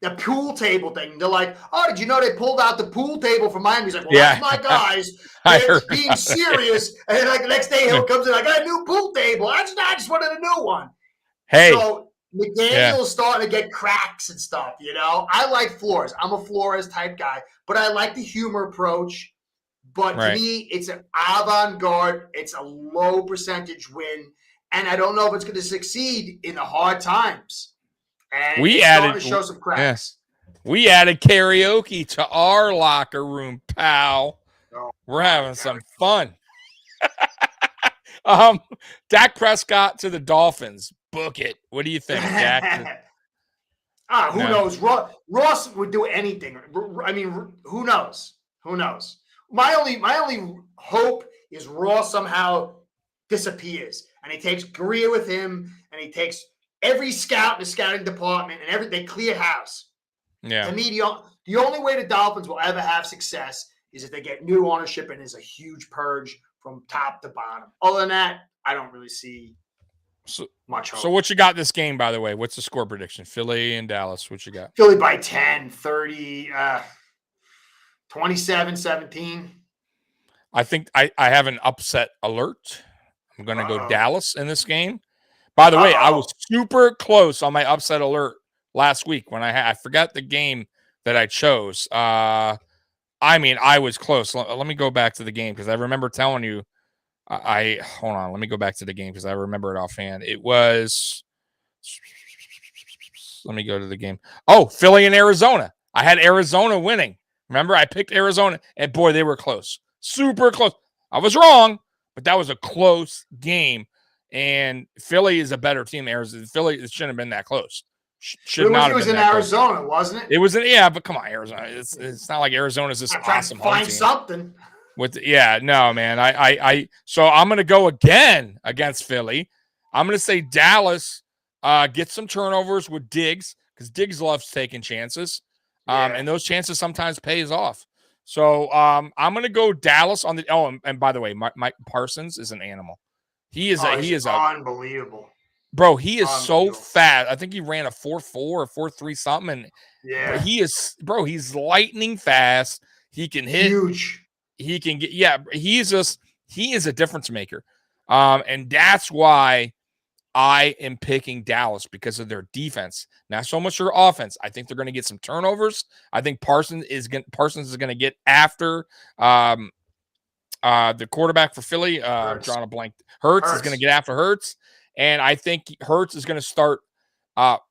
the pool table thing. They're like, oh, did you know they pulled out the pool table from Miami? He's like, well, Yeah. that's my guys. I They're heard being about it. serious. And then like the next day, Hill comes in, I got a new pool table. I just wanted a new one. Hey. So McDaniel's starting to get cracks and stuff, you know? I like Flores. I'm a Flores type guy, but I like the humor approach. But to me, it's an avant-garde. It's a low percentage win. And I don't know if it's going to succeed in the hard times. And it's starting to show some cracks. We added karaoke to our locker room, pal. Oh, we're having some fun. Dak Prescott to the Dolphins. Book it. What do you think, Dak? Who knows? Ross would do anything. I mean, who knows? Who knows? My only hope is Ross somehow disappears and he takes Greer with him and he takes every scout in the scouting department and they clear house. Yeah. To me, the only way the Dolphins will ever have success is if they get new ownership and there's a huge purge from top to bottom. Other than that, I don't really see much hope. So what you got this game, by the way? What's the score prediction? Philly and Dallas. What you got? Philly by 10, 30, 27-17. I think I have an upset alert. I'm going to go Dallas in this game. By the way, I was super close on my upset alert last week when I forgot the game that I chose. I mean, I was close. Let me go back to the game because I remember telling you. Hold on. Let me go back to the game because I remember it offhand. It was. Let me go to the game. Oh, Philly and Arizona. I had Arizona winning. Remember, I picked Arizona, and boy, they were close. Super close. I was wrong, but that was a close game. And Philly is a better team than Arizona. Philly, it shouldn't have been that close. It was in Arizona, wasn't it? It was but come on, Arizona. It's not like Arizona's this awesome. Find something. No, man. So I'm gonna go again against Philly. I'm gonna say Dallas gets some turnovers with Diggs because Diggs loves taking chances. And those chances sometimes pays off. So I'm gonna go Dallas on the and by the way, Mike Parsons is an animal. He is unbelievable. Bro, he is so fast. I think he ran a 4.4 or 4.3 something. And he's lightning fast. He can hit huge. He can get he is a difference maker. And that's why I am picking Dallas because of their defense. Not so much their offense. I think they're going to get some turnovers. I think Parsons is going to get after the quarterback for Philly. Drawing a blank. Hurts is going to get after Hurts. And I think Hurts is going to start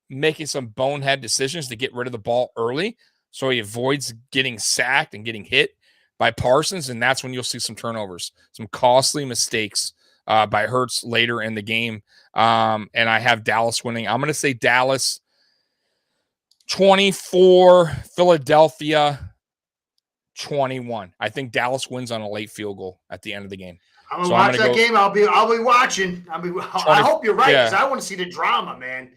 making some bonehead decisions to get rid of the ball early so he avoids getting sacked and getting hit by Parsons. And that's when you'll see some turnovers, some costly mistakes by Hurts later in the game. And I have Dallas winning. I'm going to say Dallas 24, Philadelphia 21. I think Dallas wins on a late field goal at the end of the game. I'm gonna watch that game. I'll be watching. I hope you're right because I want to see the drama, man.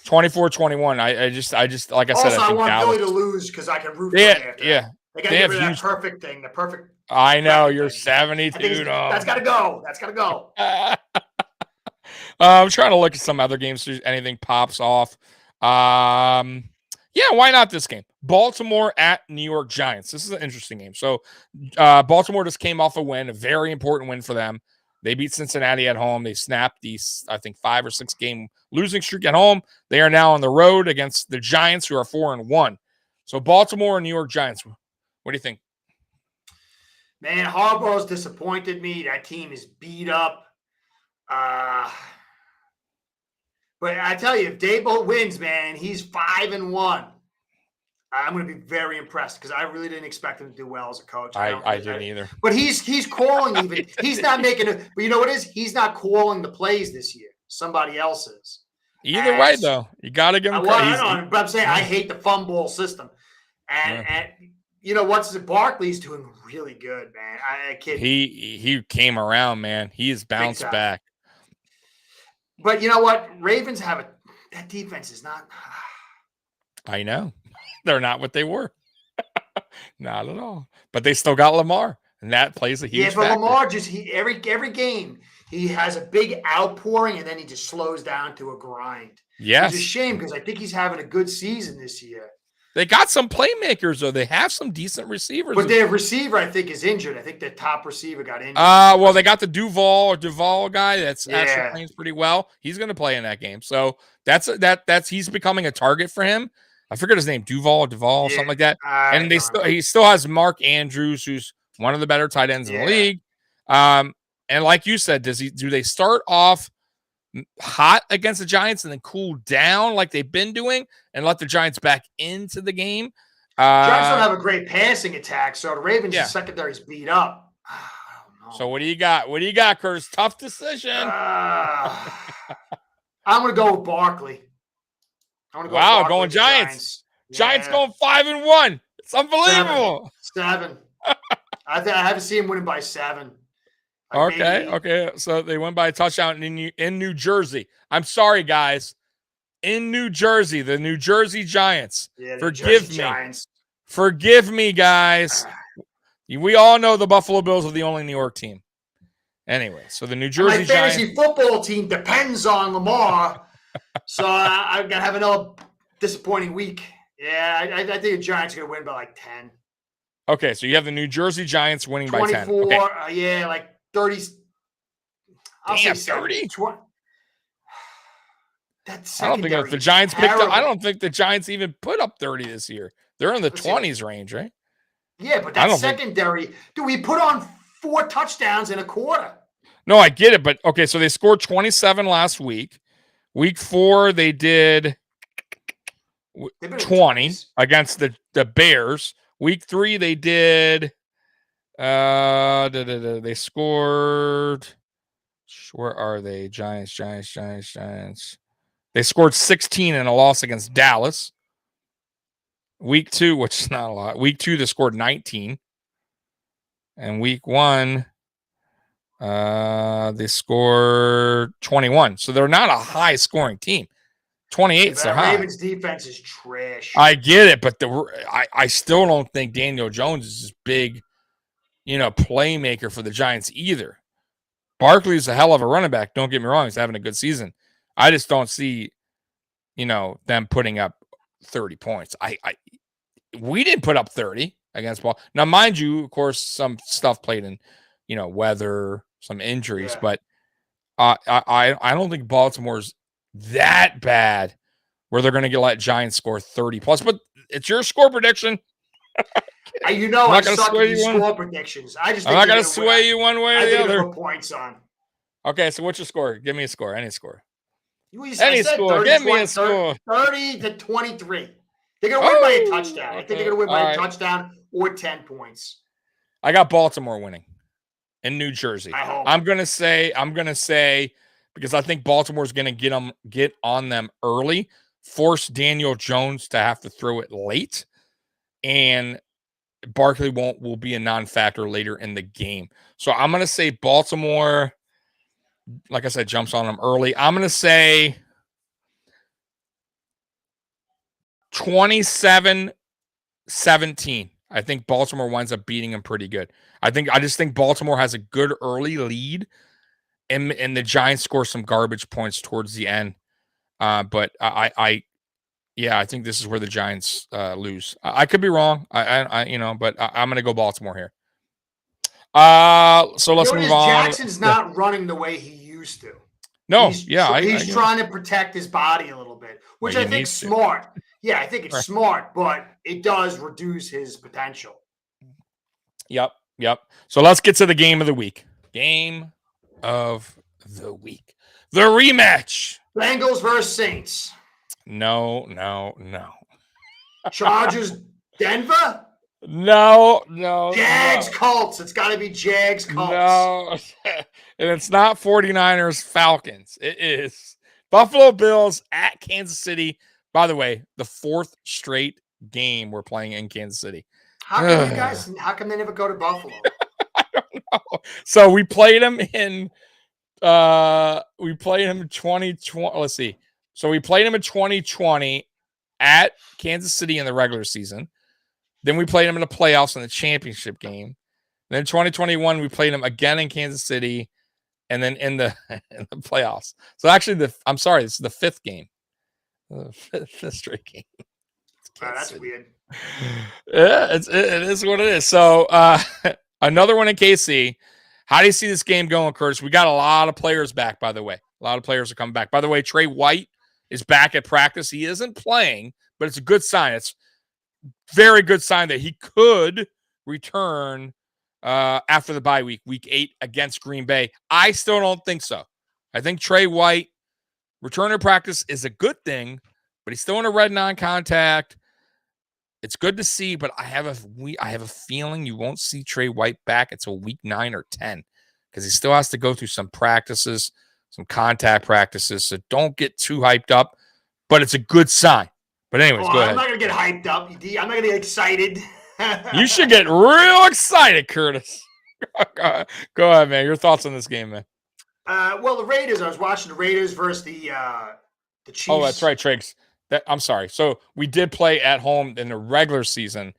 24-21. I just like I said. Also, I want Dallas. Philly to lose because I can root for them after. Yeah. They got to get rid of that perfect thing. The perfect. I know you're 72. That's got to go. That's got to go. I'm trying to look at some other games. If anything pops off. Yeah, why not this game? Baltimore at New York Giants. This is an interesting game. So Baltimore just came off a win, a very important win for them. They beat Cincinnati at home. They snapped the, I think, 5 or 6 game losing streak at home. They are now on the road against the Giants, who are 4-1. So Baltimore and New York Giants. What do you think? Man, Harbaugh's disappointed me. That team is beat up. But I tell you, if Daboll wins, man, he's 5-1. I'm going to be very impressed because I really didn't expect him to do well as a coach. I didn't either. But he's calling even. He's not making it. But you know what it is? He's not calling the plays this year. Somebody else is. Either way, though, you got to give him credit. But I'm saying I hate the fumble system. And you know what's Barkley's doing really good, man. He came around, man. He has bounced back. But you know what? Ravens have that defense is not. I know. They're not what they were. Not at all. But they still got Lamar, and that plays a huge factor. Lamar just every game he has a big outpouring, and then he just slows down to a grind. Yes. It's a shame because I think he's having a good season this year. They got some playmakers, though. They have some decent receivers. But their receiver, I think, is injured. I think their top receiver got injured. Well, they got the Duval guy that's actually Yeah. playing pretty well. He's going to play in that game. So that's he's becoming a target for him. I forget his name, Duval, something like that. And he still has Mark Andrews, who's one of the better tight ends in the league. And like you said, do they start off hot against the Giants and then cool down like they've been doing and let the Giants back into the game? Giants don't have a great passing attack, so the Ravens' secondary's beat up. I don't know. So what do you got? What do you got, Curtis? Tough decision. I'm going to go with Barkley. Going Giants. Giants going 5-1. It's unbelievable. 7. I haven't seen him winning by 7. Okay. So they went by a touchdown in New Jersey. I'm sorry, guys. In New Jersey, the New Jersey Giants. Yeah, Forgive me. Giants. Forgive me, guys. We all know the Buffalo Bills are the only New York team. Anyway, so the New Jersey Giants. My fantasy football team depends on Lamar. So I'm going to have another disappointing week. Yeah, I think the Giants are going to win by like 10. Okay, so you have the New Jersey Giants winning by 10. 24, okay. Like 30. I'll say 30? 20. I don't think if the Giants picked up. I don't think the Giants even put up 30 this year. They're in the 20s range, right? Yeah, but that secondary. Dude, we put on 4 touchdowns in a quarter. No, I get it, but okay, so they scored 27 last week. Week 4, they did 20 against the Bears. Week 3, they did. They scored. Where are they? Giants. They scored 16 in a loss against Dallas. Week 2, which is not a lot. Week 2, they scored 19. And week 1, they scored 21. So they're not a high scoring team. 28 is high. Ravens defense is trash. I get it, but I still don't think Daniel Jones is this big, playmaker for the Giants either. Barkley's a hell of a running back. Don't get me wrong. He's having a good season. I just don't see, them putting up 30 points. We didn't put up 30 against Ball. Now, mind you, of course, some stuff played in, weather, some injuries, but I don't think Baltimore's that bad where they're going to let Giants score 30 plus. But it's your score prediction. I'm not going to sway you score predictions. I'm not going to sway you one way or the other. Put points on. Okay, so what's your score? Give me a score. Any score. Any score. Give me a score. 30-23. They're going to win by a touchdown. Okay. I think they're going to win by a touchdown or 10 points. I got Baltimore winning in New Jersey. I hope. I'm going to say because I think Baltimore's going to get on them early, force Daniel Jones to have to throw it late, and Barkley will be a non-factor later in the game. So I'm going to say Baltimore, like I said, jumps on them early. I'm going to say 27-17. I think Baltimore winds up beating them pretty good. I just think Baltimore has a good early lead, and the Giants score some garbage points towards the end. But I think this is where the Giants lose. I could be wrong. But I'm going to go Baltimore here. So let's move on. Jackson's not running the way he used to. No, he's trying to protect his body a little bit, which I think is smart. Yeah, I think it's smart, but it does reduce his potential. Yep. So let's get to the game of the week. Game of the week. The rematch. Bengals versus Saints. No. Chargers, Denver? No. Jags, Colts. It's got to be Jags, Colts. No. And it's not 49ers, Falcons. It is Buffalo Bills at Kansas City. By the way, the 4th straight game we're playing in Kansas City. How come they never go to Buffalo? I don't know. So we played them in 2020. Let's see. So we played them in 2020 at Kansas City in the regular season. Then we played them in the playoffs in the championship game. Then 2021, we played them again in Kansas City, and then in the playoffs. So actually, this is the 5th game. The fifth straight game. That's weird. Yeah, it is what it is. So another one in KC. How do you see this game going, Curtis? We got a lot of players back, by the way. A lot of players are coming back. By the way, Trey White is back at practice. He isn't playing, but it's a good sign. It's very good sign that he could return after the bye week, week 8 against Green Bay. I still don't think so. I think Trey White returning to practice is a good thing, but he's still in a red non-contact. It's good to see, but I have a feeling you won't see Trey White back until week 9 or 10 because he still has to go through some practices, some contact practices. So don't get too hyped up, but it's a good sign. But anyways, go ahead. I'm not going to get hyped up. I'm not going to get excited. You should get real excited, Curtis. Go ahead, man. Your thoughts on this game, man. Well, the Raiders, I was watching the Raiders versus the Chiefs. Oh, that's right, Triggs. I'm sorry. So we did play at home in the regular season,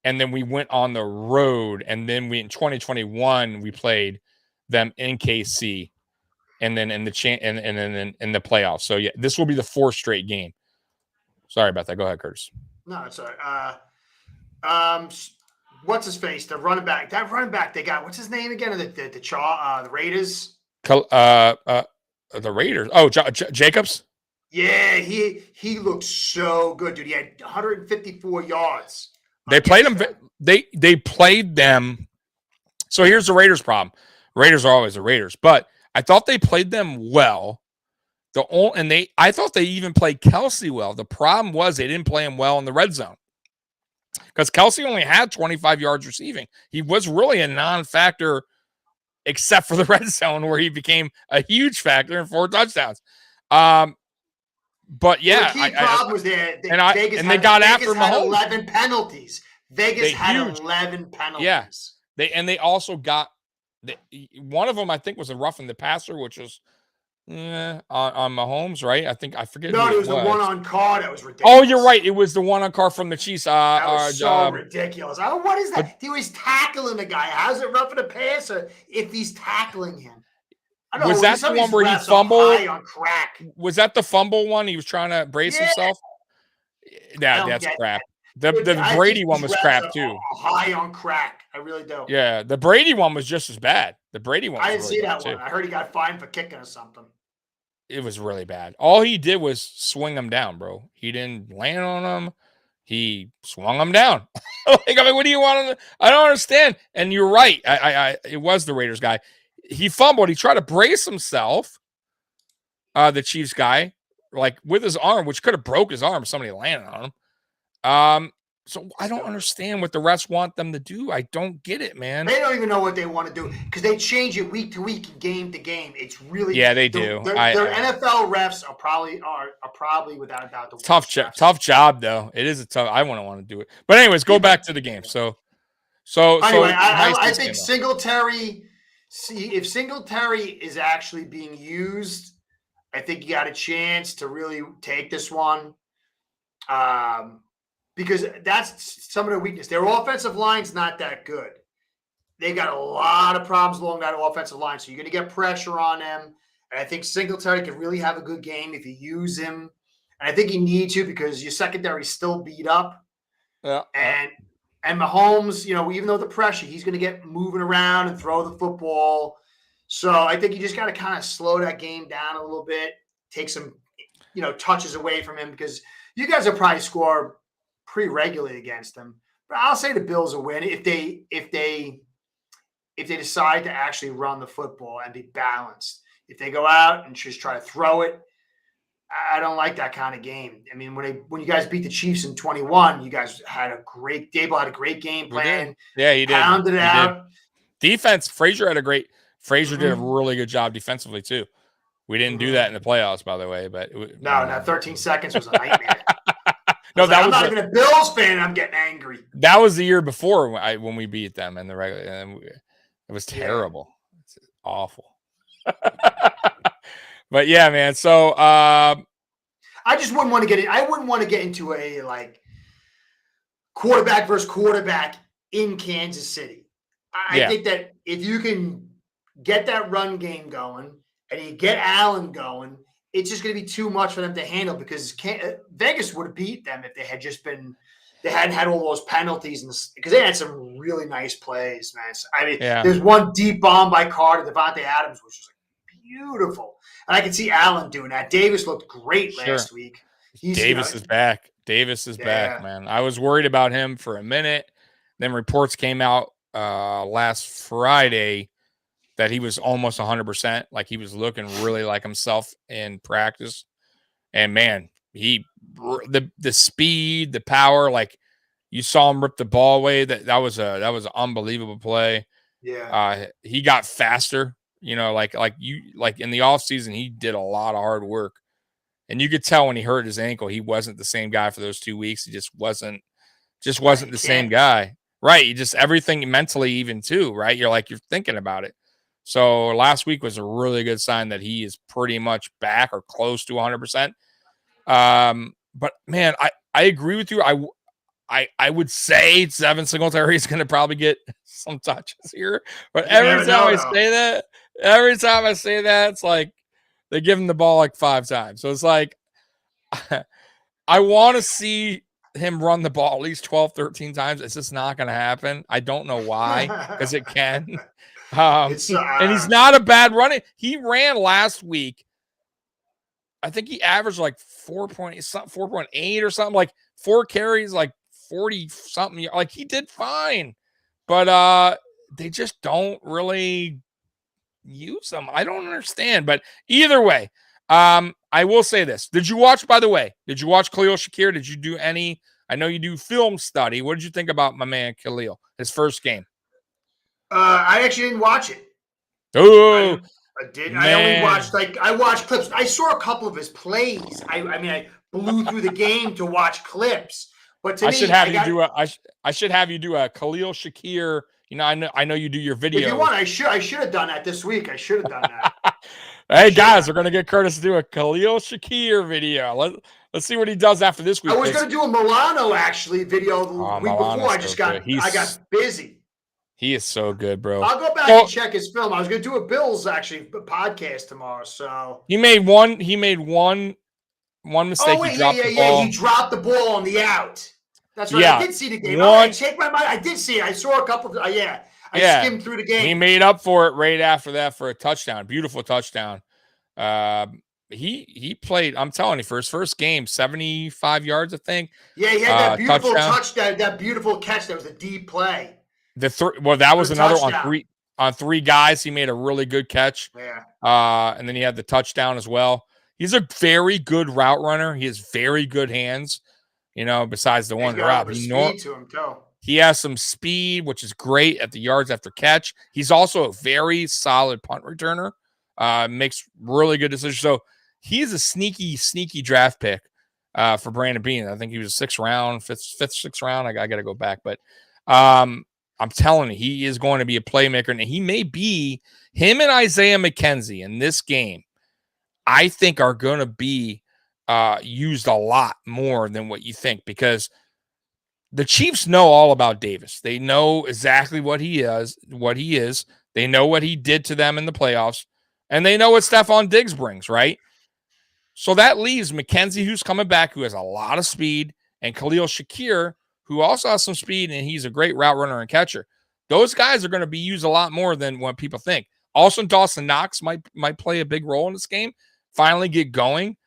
and then we went on the road, and then in 2021 we played them in KC, and then in the and then in the playoffs. So yeah, this will be the 4th straight game. Sorry about that. Go ahead, Curtis. No, it's all right. What's his face? The running back. That running back they got. What's his name again? The Raiders. The Raiders. Oh, Jacobs. Yeah, he looked so good, dude. He had 154 yards. They played them. They played them. So here's the Raiders' problem. Raiders are always the Raiders, but I thought they played them well. I thought they even played Kelsey well. The problem was they didn't play him well in the red zone because Kelsey only had 25 yards receiving. He was really a non-factor except for the red zone where he became a huge factor in 4 touchdowns. But yeah, the key problem was there. Vegas got after Mahomes. 11 penalties. Vegas had 11 penalties. Yeah, they also got one of them. I think was a roughing the passer, which was on Mahomes, right? I forget. No, it was the one on Carr that was ridiculous. Oh, you're right. It was the one on Carr from the Chiefs. That was so ridiculous. What is that? He was tackling the guy. How's it roughing the passer if he's tackling him? Was that the one where he fumbled? On crack. Was that the fumble one? He was trying to brace himself. That's crap. The Brady one was crap too. High on crack. I really do. Yeah, the Brady one was just as bad. The Brady one. I didn't see that one. I heard he got fined for kicking or something. It was really bad. All he did was swing him down, bro. He didn't land on him. He swung him down. What do you want? I don't understand. And you're right. It was the Raiders guy. He fumbled. He tried to brace himself. The Chiefs guy, like with his arm, which could have broke his arm. Somebody landed on him. So I don't understand what the refs want them to do. I don't get it, man. They don't even know what they want to do because they change it week to week, game to game. It's really they do. Their NFL refs are probably without a doubt the tough job though. It is a tough. I wouldn't want to do it. But anyways, go back to the game. So anyway, I think Singletary. See, if Singletary is actually being used, I think you got a chance to really take this one. Because that's some of their weakness. Their offensive line's not that good. They got a lot of problems along that offensive line. So you're going to get pressure on them. And I think Singletary could really have a good game if you use him. And I think you need to because your secondary is still beat up. Yeah. And Mahomes, even though the pressure, he's going to get moving around and throw the football. So I think you just got to kind of slow that game down a little bit, take some, touches away from him because you guys will probably score pretty regularly against them. But I'll say the Bills will win if they decide to actually run the football and be balanced. If they go out and just try to throw it, I don't like that kind of game. I mean, when you guys beat the Chiefs in 21, you guys had Dable had a great game plan. Yeah, he did. Pounded it out. Defense, Frazier did a really good job defensively too. We didn't do that in the playoffs, by the way. But no, 13 seconds was a nightmare. I'm not even a Bills fan. I'm getting angry. That was the year before when we beat them in the regular. And it was terrible. Yeah. It's awful. But yeah, man. So I just wouldn't want to get it. I wouldn't want to get into a quarterback versus quarterback in Kansas City. I think that if you can get that run game going and you get Allen going it's just going to be too much for them to handle because Vegas would have beat them if they had just been they hadn't had all those penalties and because they had some really nice plays, man. I mean, there's one deep bomb by Carter, Devontae Adams, which was like beautiful, and I can see Allen doing that. Davis looked great last week. Davis is back. Davis is back, man. I was worried about him for a minute. Then reports came out last Friday that he was almost 100%. Like he was looking really like himself in practice. And man, the speed, the power, like you saw him rip the ball away. That was an unbelievable play. Yeah. He got faster, like in the offseason, he did a lot of hard work. And you could tell when he hurt his ankle, he wasn't the same guy for those 2 weeks. He just wasn't the same guy. Right. You just everything mentally, even too, right? You're thinking about it. So last week was a really good sign that he is pretty much back or close to 100%. But man, I agree with you. I would say Devin Singletary is going to probably get some touches here, but every time I say that, it's like they give him the ball like 5 times. So it's like, I want to see him run the ball at least 12, 13 times. It's just not going to happen. I don't know why, because it can. And he's not a bad running. He ran last week. I think he averaged like 4.8 or something, like 4 carries, like 40 something. Like he did fine, but they just don't really use him. I don't understand, but either way, I will say this. Did you watch Khalil Shakir? Did you do any? I know you do film study. What did you think about my man Khalil, his first game? I actually didn't watch it. Oh, I did. Man. I only watched I watched clips. I saw a couple of his plays. I mean, I blew through the game to watch clips. But to I should have you do a Khalil Shakir. I know you do your video. If you want, I should have done that this week. I should have done that. Hey guys, we're gonna get Curtis to do a Khalil Shakir video. Let's see what he does after this week. I was gonna do a Milano actually video the week before. I got busy. He is so good, bro. I'll go back and check his film. I was gonna do a Bills actually podcast tomorrow. So he made one mistake. Oh wait, he dropped the ball on the out. That's right. I did see the game. I shake my mind. I did see it. I saw a couple of I skimmed through the game. He made up for it right after that for a touchdown. Beautiful touchdown. He played, I'm telling you, for his first game, 75 yards, I think. Yeah, he had that beautiful touchdown, that beautiful catch. That was a deep play. That was another on three guys. He made a really good catch. Yeah. And then he had the touchdown as well. He's a very good route runner. He has very good hands. Besides the one route, he has some speed, which is great at the yards after catch. He's also a very solid punt returner. Makes really good decisions. So he's a sneaky draft pick for Brandon Beane. I think he was a 6th round, fifth, 6th round. I got to go back, but I'm telling you, he is going to be a playmaker, and he may be him and Isaiah McKenzie in this game. I think are going to be used a lot more than what you think, because the Chiefs know all about Davis. They know exactly what he is. They know what he did to them in the playoffs, and they know what Stephon Diggs brings, right? So that leaves McKenzie, who's coming back, who has a lot of speed, and Khalil Shakir, who also has some speed, and he's a great route runner and catcher. Those guys are going to be used a lot more than what people think. Also, Dawson Knox might play a big role in this game. Finally get going,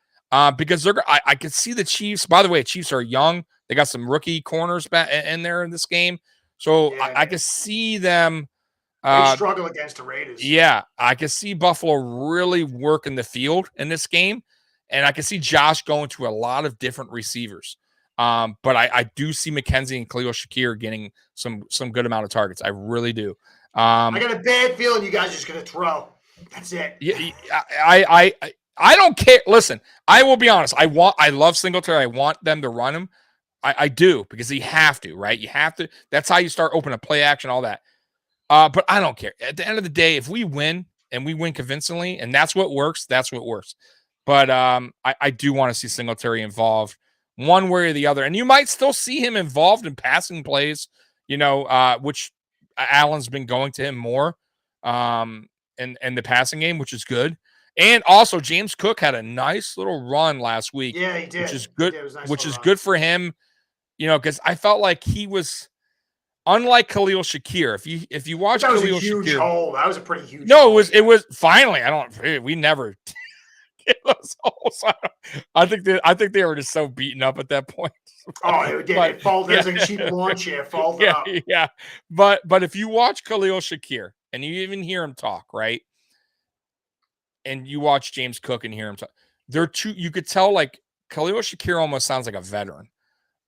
because I could see the Chiefs. By the way, Chiefs are young. They got some rookie corners back in there in this game, so I could see them. They struggle against the Raiders. Yeah, I could see Buffalo really working the field in this game, and I can see Josh going to a lot of different receivers. But I do see McKenzie and Khalil Shakir getting some good amount of targets. I really do. I got a bad feeling you guys are just going to throw. That's it. Yeah, I don't care. Listen, I will be honest. I love Singletary. I want them to run him. I do, because you have to, right? You have to. That's how you start opening a play action, all that. But I don't care. At the end of the day, if we win and we win convincingly, and that's what works, that's what works. But I do want to see Singletary involved one way or the other. And you might still see him involved in passing plays, which Allen's been going to him more in the passing game, which is good. And also, James Cook had a nice little run last week. Yeah, he did. Which is good. It was a nice Which little is run. good for him. Because I felt like he was unlike Khalil Shakir. If you watch that was Khalil a huge Shakir, hole. That was a pretty huge. no, hole. it was finally. We never get those holes. I think they were just so beaten up at that point. Oh, it did. It folded. It was a cheap lawn chair. Folded up. Yeah. But if you watch Khalil Shakir and you even hear him talk, right? And you watch James Cook and hear him talk, they're two. You could tell like Khalil Shakir almost sounds like a veteran.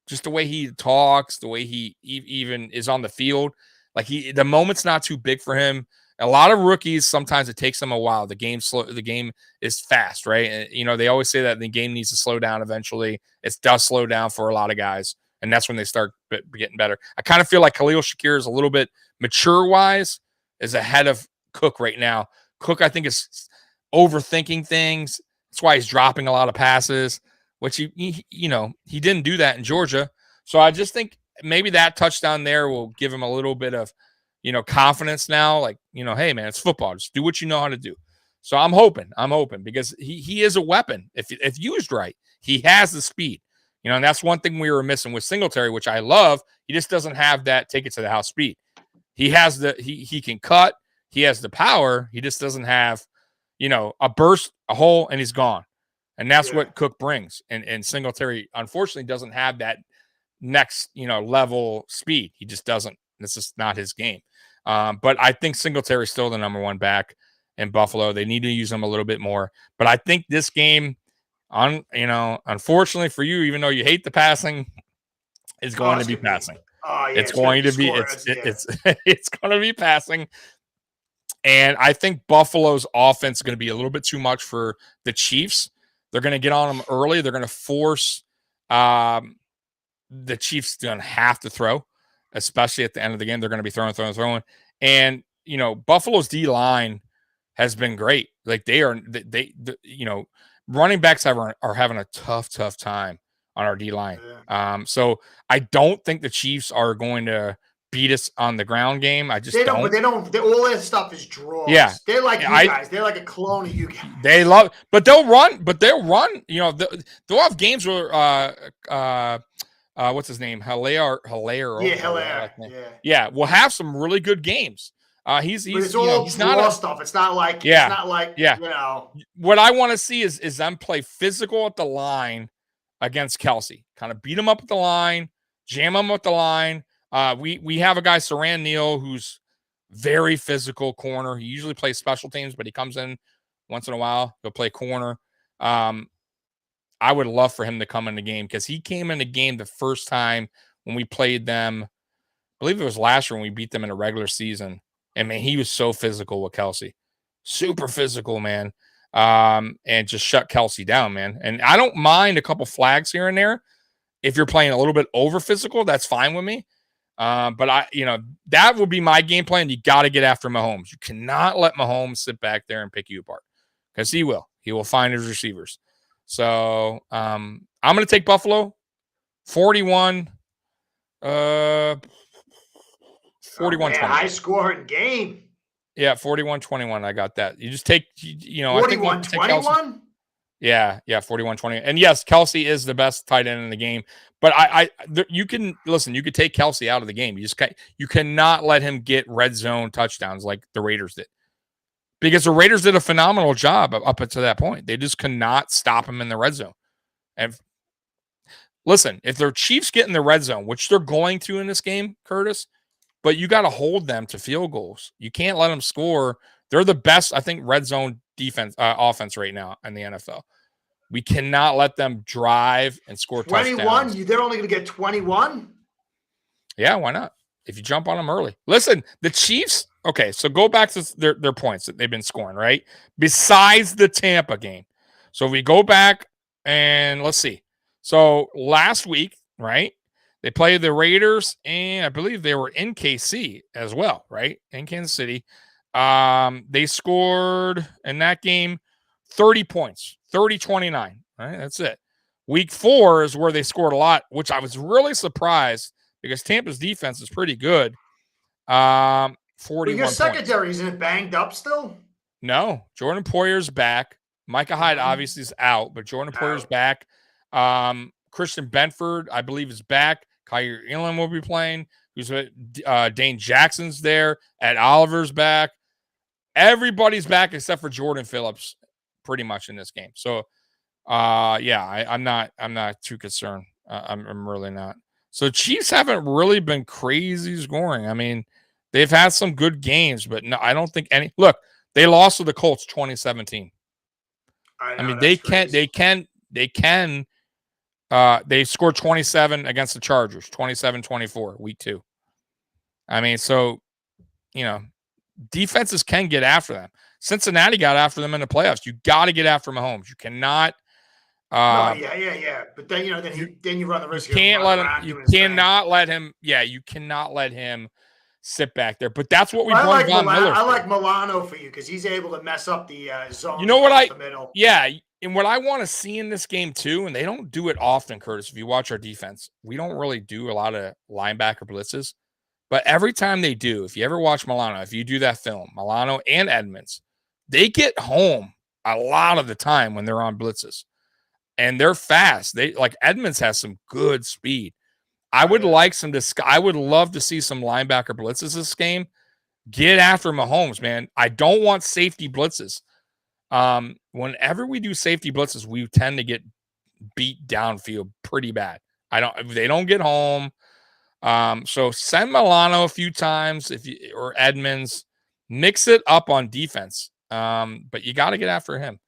Just the way he talks, the way he even is on the field. Like the moment's not too big for him. A lot of rookies, sometimes it takes them a while. The game is fast, right? And, they always say that the game needs to slow down eventually. It does slow down for a lot of guys, and that's when they start getting better. I kind of feel like Khalil Shakir is a little bit mature-wise, is ahead of Cook right now. Cook, I think, is overthinking things. That's why he's dropping a lot of passes, which he didn't do that in Georgia. So I just think maybe that touchdown there will give him a little bit of, confidence now. Like, hey man, it's football. Just do what you know how to do. So I'm hoping because he is a weapon. If used right, he has the speed. And that's one thing we were missing with Singletary, which I love. He just doesn't have that take it to the house speed. He has he can cut. He has the power. He just doesn't have, a burst, a hole, and he's gone. And that's what Cook brings. And Singletary, unfortunately, doesn't have that next, level speed. He just doesn't. This is not his game. But I think Singletary is still the number one back in Buffalo. They need to use him a little bit more. But I think this game, unfortunately for you, even though you hate the passing, is going to be passing. It's going to be it's going to be passing. And I think Buffalo's offense is going to be a little bit too much for the Chiefs. They're going to get on them early. They're going to force the Chiefs to have to throw, especially at the end of the game. They're going to be throwing. And, Buffalo's D-line has been great. Like running backs are having a tough time on our D-line. So I don't think the Chiefs are going to beat us on the ground game. I just don't. But they don't. All that stuff is draws. Yeah, they're like you guys. They're like a clone of you guys. They love, but they'll run. They'll have games where what's his name? Hilaire. Yeah, we'll have some really good games. He's all he's not stuff. It's not like What I want to see is them play physical at the line against Kelsey. Kind of beat him up at the line, jam him at the line. We have a guy, Saran Neal, who's very physical corner. He usually plays special teams, but he comes in once in a while. He'll play corner. I would love for him to come in the game because he came in the game the first time when we played them. I believe it was last year when we beat them in a regular season. And, man, he was so physical with Kelsey. Super physical, man. And just shut Kelsey down, man. And I don't mind a couple flags here and there. If you're playing a little bit over physical, that's fine with me. But that would be my game plan. You got to get after Mahomes. You cannot let Mahomes sit back there and pick you apart because he will. He will find his receivers. So I'm going to take Buffalo 41. 41-21. High scoring game. Yeah, 41-21. I got that. You just take, I think 41-21. Yeah, 41-20. And yes, Kelsey is the best tight end in the game. But you can take Kelsey out of the game. You cannot let him get red zone touchdowns like the Raiders did. Because the Raiders did a phenomenal job up until that point. They just cannot stop him in the red zone. And listen, if their Chiefs get in the red zone, which they're going to in this game, Curtis, but you got to hold them to field goals. You can't let them score. They're the best, I think, red zone offense right now in the NFL. We cannot let them drive and score 21? touchdowns. They're only going to get 21? Yeah, why not? If you jump on them early. Listen, the Chiefs, okay, so go back to their points that they've been scoring, right? Besides the Tampa game. So we go back and let's see. So last week, right, they played the Raiders, and I believe they were in KC as well, right, in Kansas City. They scored in that game 30 points, 30-29. Right, that's it. Week 4 is where they scored a lot, which I was really surprised because Tampa's defense is pretty good. 41 Your secondary, isn't it banged up still? No, Jordan Poyer's back. Micah Hyde obviously is out, but Jordan Poyer's back. Christian Benford, I believe, is back. Kyrie Elam will be playing. Dane Jackson's there. Ed Oliver's back. Everybody's back except for Jordan Phillips, pretty much in this game. So, I'm not too concerned. I'm really not. So Chiefs haven't really been crazy scoring. I mean, they've had some good games, but no, I don't think any. Look, they lost to the Colts 2017. I mean, they can. They scored 27 against the Chargers, 27-24, week 2. I mean, so, defenses can get after them. Cincinnati got after them in the playoffs. You got to get after Mahomes. You cannot. Yeah. But then you run the risk. You can't let him. You cannot let him. Yeah, you cannot let him sit back there. But that's what we brought Von Miller. I like Milano for you because he's able to mess up the zone. You know what the middle. Yeah, and what I want to see in this game too, and they don't do it often, Curtis. If you watch our defense, we don't really do a lot of linebacker blitzes. But every time they do, if you ever watch Milano, if you do that film, Milano and Edmonds, they get home a lot of the time when they're on blitzes. And they're fast. Edmonds has some good speed. I would love to see some linebacker blitzes this game. Get after Mahomes, man. I don't want safety blitzes. Whenever we do safety blitzes, we tend to get beat downfield pretty bad. They don't get home. So send Milano a few times or Edmonds, mix it up on defense. But you got to get after him.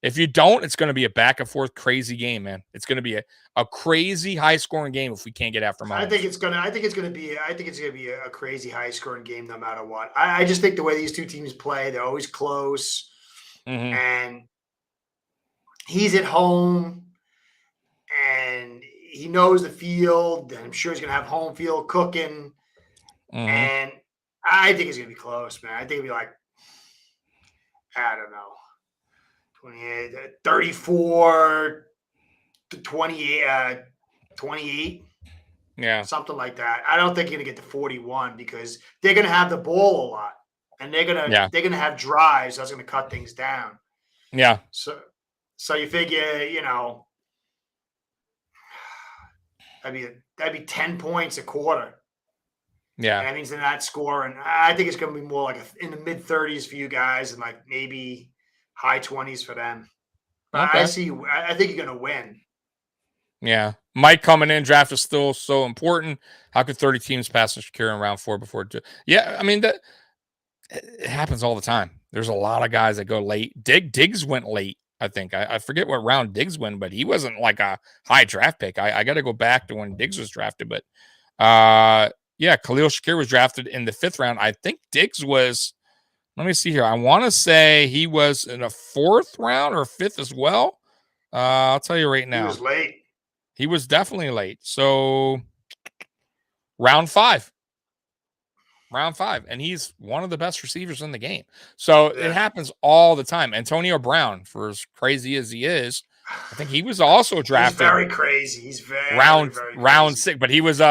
If you don't, it's going to be a back and forth crazy game, man. It's going to be a crazy high scoring game if we can't get after Mahomes. I think it's going to be a crazy high scoring game no matter what. I just think the way these two teams play, they're always close. Mm-hmm. And he's at home and he knows the field, and I'm sure he's going to have home field cooking. Mm-hmm. And I think it's going to be close, man. I think it'll be like, I don't know, 34 to 28. Yeah. Something like that. I don't think you're going to get to 41 because they're going to have the ball a lot. And they're going to have drives. That's going to cut things down. Yeah. So you figure, that'd be 10 points a quarter. Yeah. And that means they're not scoring. I think it's going to be more like in the mid 30s for you guys and like maybe high 20s for them. But okay. I think you're going to win. Yeah. Mike coming in, draft is still so important. How could 30 teams pass Shakira in round 4 before? Yeah. I mean, it happens all the time. There's a lot of guys that go late. Diggs went late, I think. I forget what round Diggs went, but he wasn't like a high draft pick. I got to go back to when Diggs was drafted. But Khalil Shakir was drafted in the 5th round. I think Diggs was, let me see here. I want to say he was in a 4th round or 5th as well. I'll tell you right now. He was late. He was definitely late. So round 5. And he's one of the best receivers in the game. So it happens all the time. Antonio Brown, for as crazy as he is, I think he was also drafted. He's very crazy. He's very round crazy. 6. But he was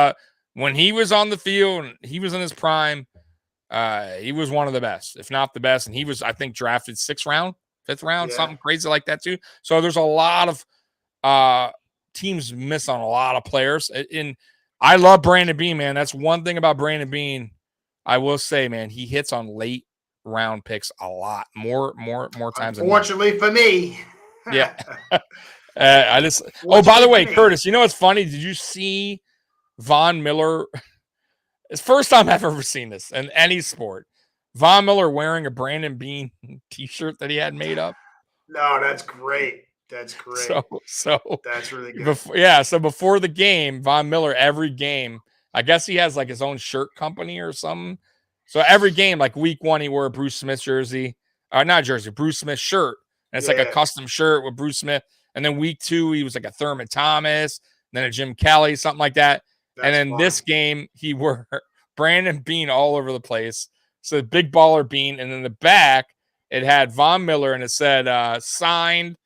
when he was on the field, he was in his prime. He was one of the best, if not the best. And he was, I think, drafted 6th round, 5th round, something crazy like that too. So there's a lot of teams miss on a lot of players. And I love Brandon Beane, man. That's one thing about Brandon Beane. I will say, man, he hits on late round picks a lot, more times. Unfortunately for me. Yeah. By the way, Curtis, you know what's funny? Did you see Von Miller? It's the first time I've ever seen this in any sport. Von Miller wearing a Brandon Beane t-shirt that he had made up. No, that's great. That's great. So that's really good. So before the game, Von Miller, every game, I guess he has like his own shirt company or something. So every game, like week 1, he wore a Bruce Smith jersey. Bruce Smith shirt. And it's like a custom shirt with Bruce Smith. And then week 2, he was like a Thurman Thomas, then a Jim Kelly, something like that. And then this game, he wore Brandon Beane all over the place. So big baller Beane. And then the back, it had Von Miller and it said signed.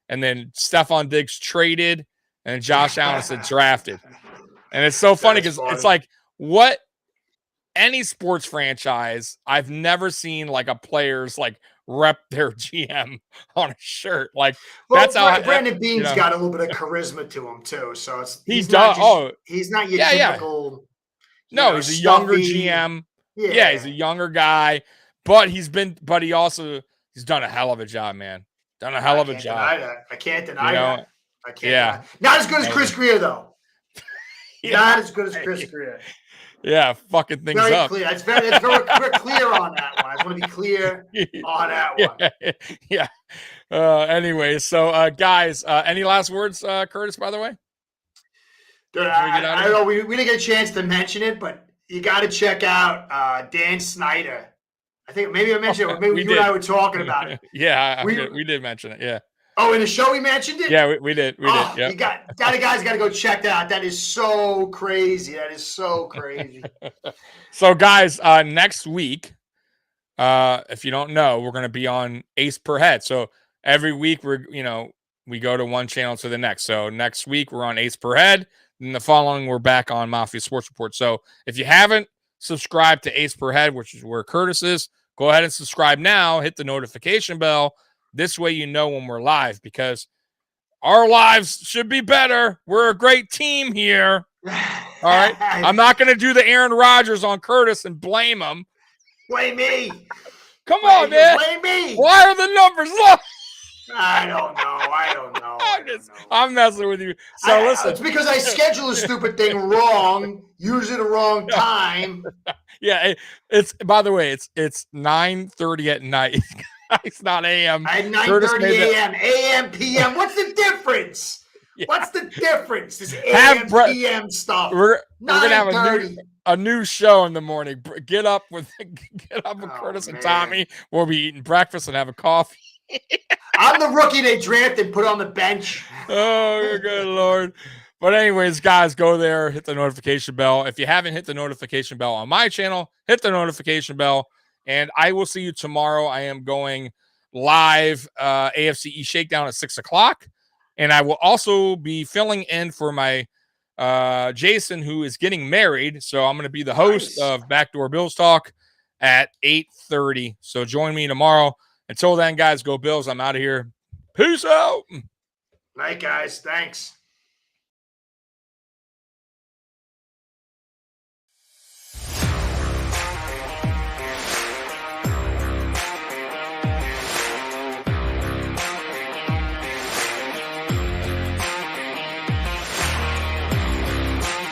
And then Stephon Diggs traded. And Josh Allen said drafted. And it's so funny because it's like any sports franchise, I've never seen like a player's like rep their GM on a shirt. Like well, that's how Brandon Beane's you know, got a little bit of charisma to him too. So he does. He's not your yeah, typical, no, he's a younger stuffy GM. Yeah, he's a Yeah. younger guy, but he's done a hell of a job, man. Done a hell of a job. I can't deny that. I can't Yeah. deny. Not as good as Chris Greer, though. Yeah. Not as good as Chris Greer. Yeah, fucking things very up. Clear. It's very we're clear on that one. I just want to be clear on that one. Yeah. Anyway, so guys, any last words, Curtis, by the way? Dude, I don't know. We didn't get a chance to mention it, but you got to check out Dan Snyder. I think maybe I mentioned it, or maybe you and I were talking about it. Yeah, we did mention it. Yeah. Oh, in the show we mentioned it? Yeah, we did. We did. Yeah. That guy's got to go check that out. That is so crazy. That is so crazy. So, guys, next week, if you don't know, we're going to be on Ace Per Head. So every week we go to one channel to the next. So next week we're on Ace Per Head. And the following, we're back on Mafia Sports Report. So if you haven't subscribed to Ace Per Head, which is where Curtis is, go ahead and subscribe now. Hit the notification bell. This way you know when we're live, because our lives should be better. We're a great team here. All right? I'm not going to do the Aaron Rodgers on Curtis and blame him. Blame me. Come on, man. Blame me. Why are the numbers low? I don't know. I'm messing with you. So listen. It's because I schedule a stupid thing wrong, usually the wrong time. Yeah, it's by the way, it's 9:30 at night. It's not AM. At 9:30 AM, AM, PM. What's the difference? Yeah. What's the difference? This AM, PM stuff. We're gonna have a new show in the morning. Get up with Curtis and Tommy. We'll be eating breakfast and having coffee. I'm the rookie they drafted and put on the bench. Oh, good Lord. But anyways, guys, go there, hit the notification bell. If you haven't hit the notification bell on my channel, hit the notification bell. And I will see you tomorrow. I am going live AFC East Shakedown at 6 o'clock. And I will also be filling in for my Jason, who is getting married. So I'm going to be the host of Backdoor Bills Talk at 8:30. So join me tomorrow. Until then, guys, go Bills. I'm out of here. Peace out. Night, guys. Thanks.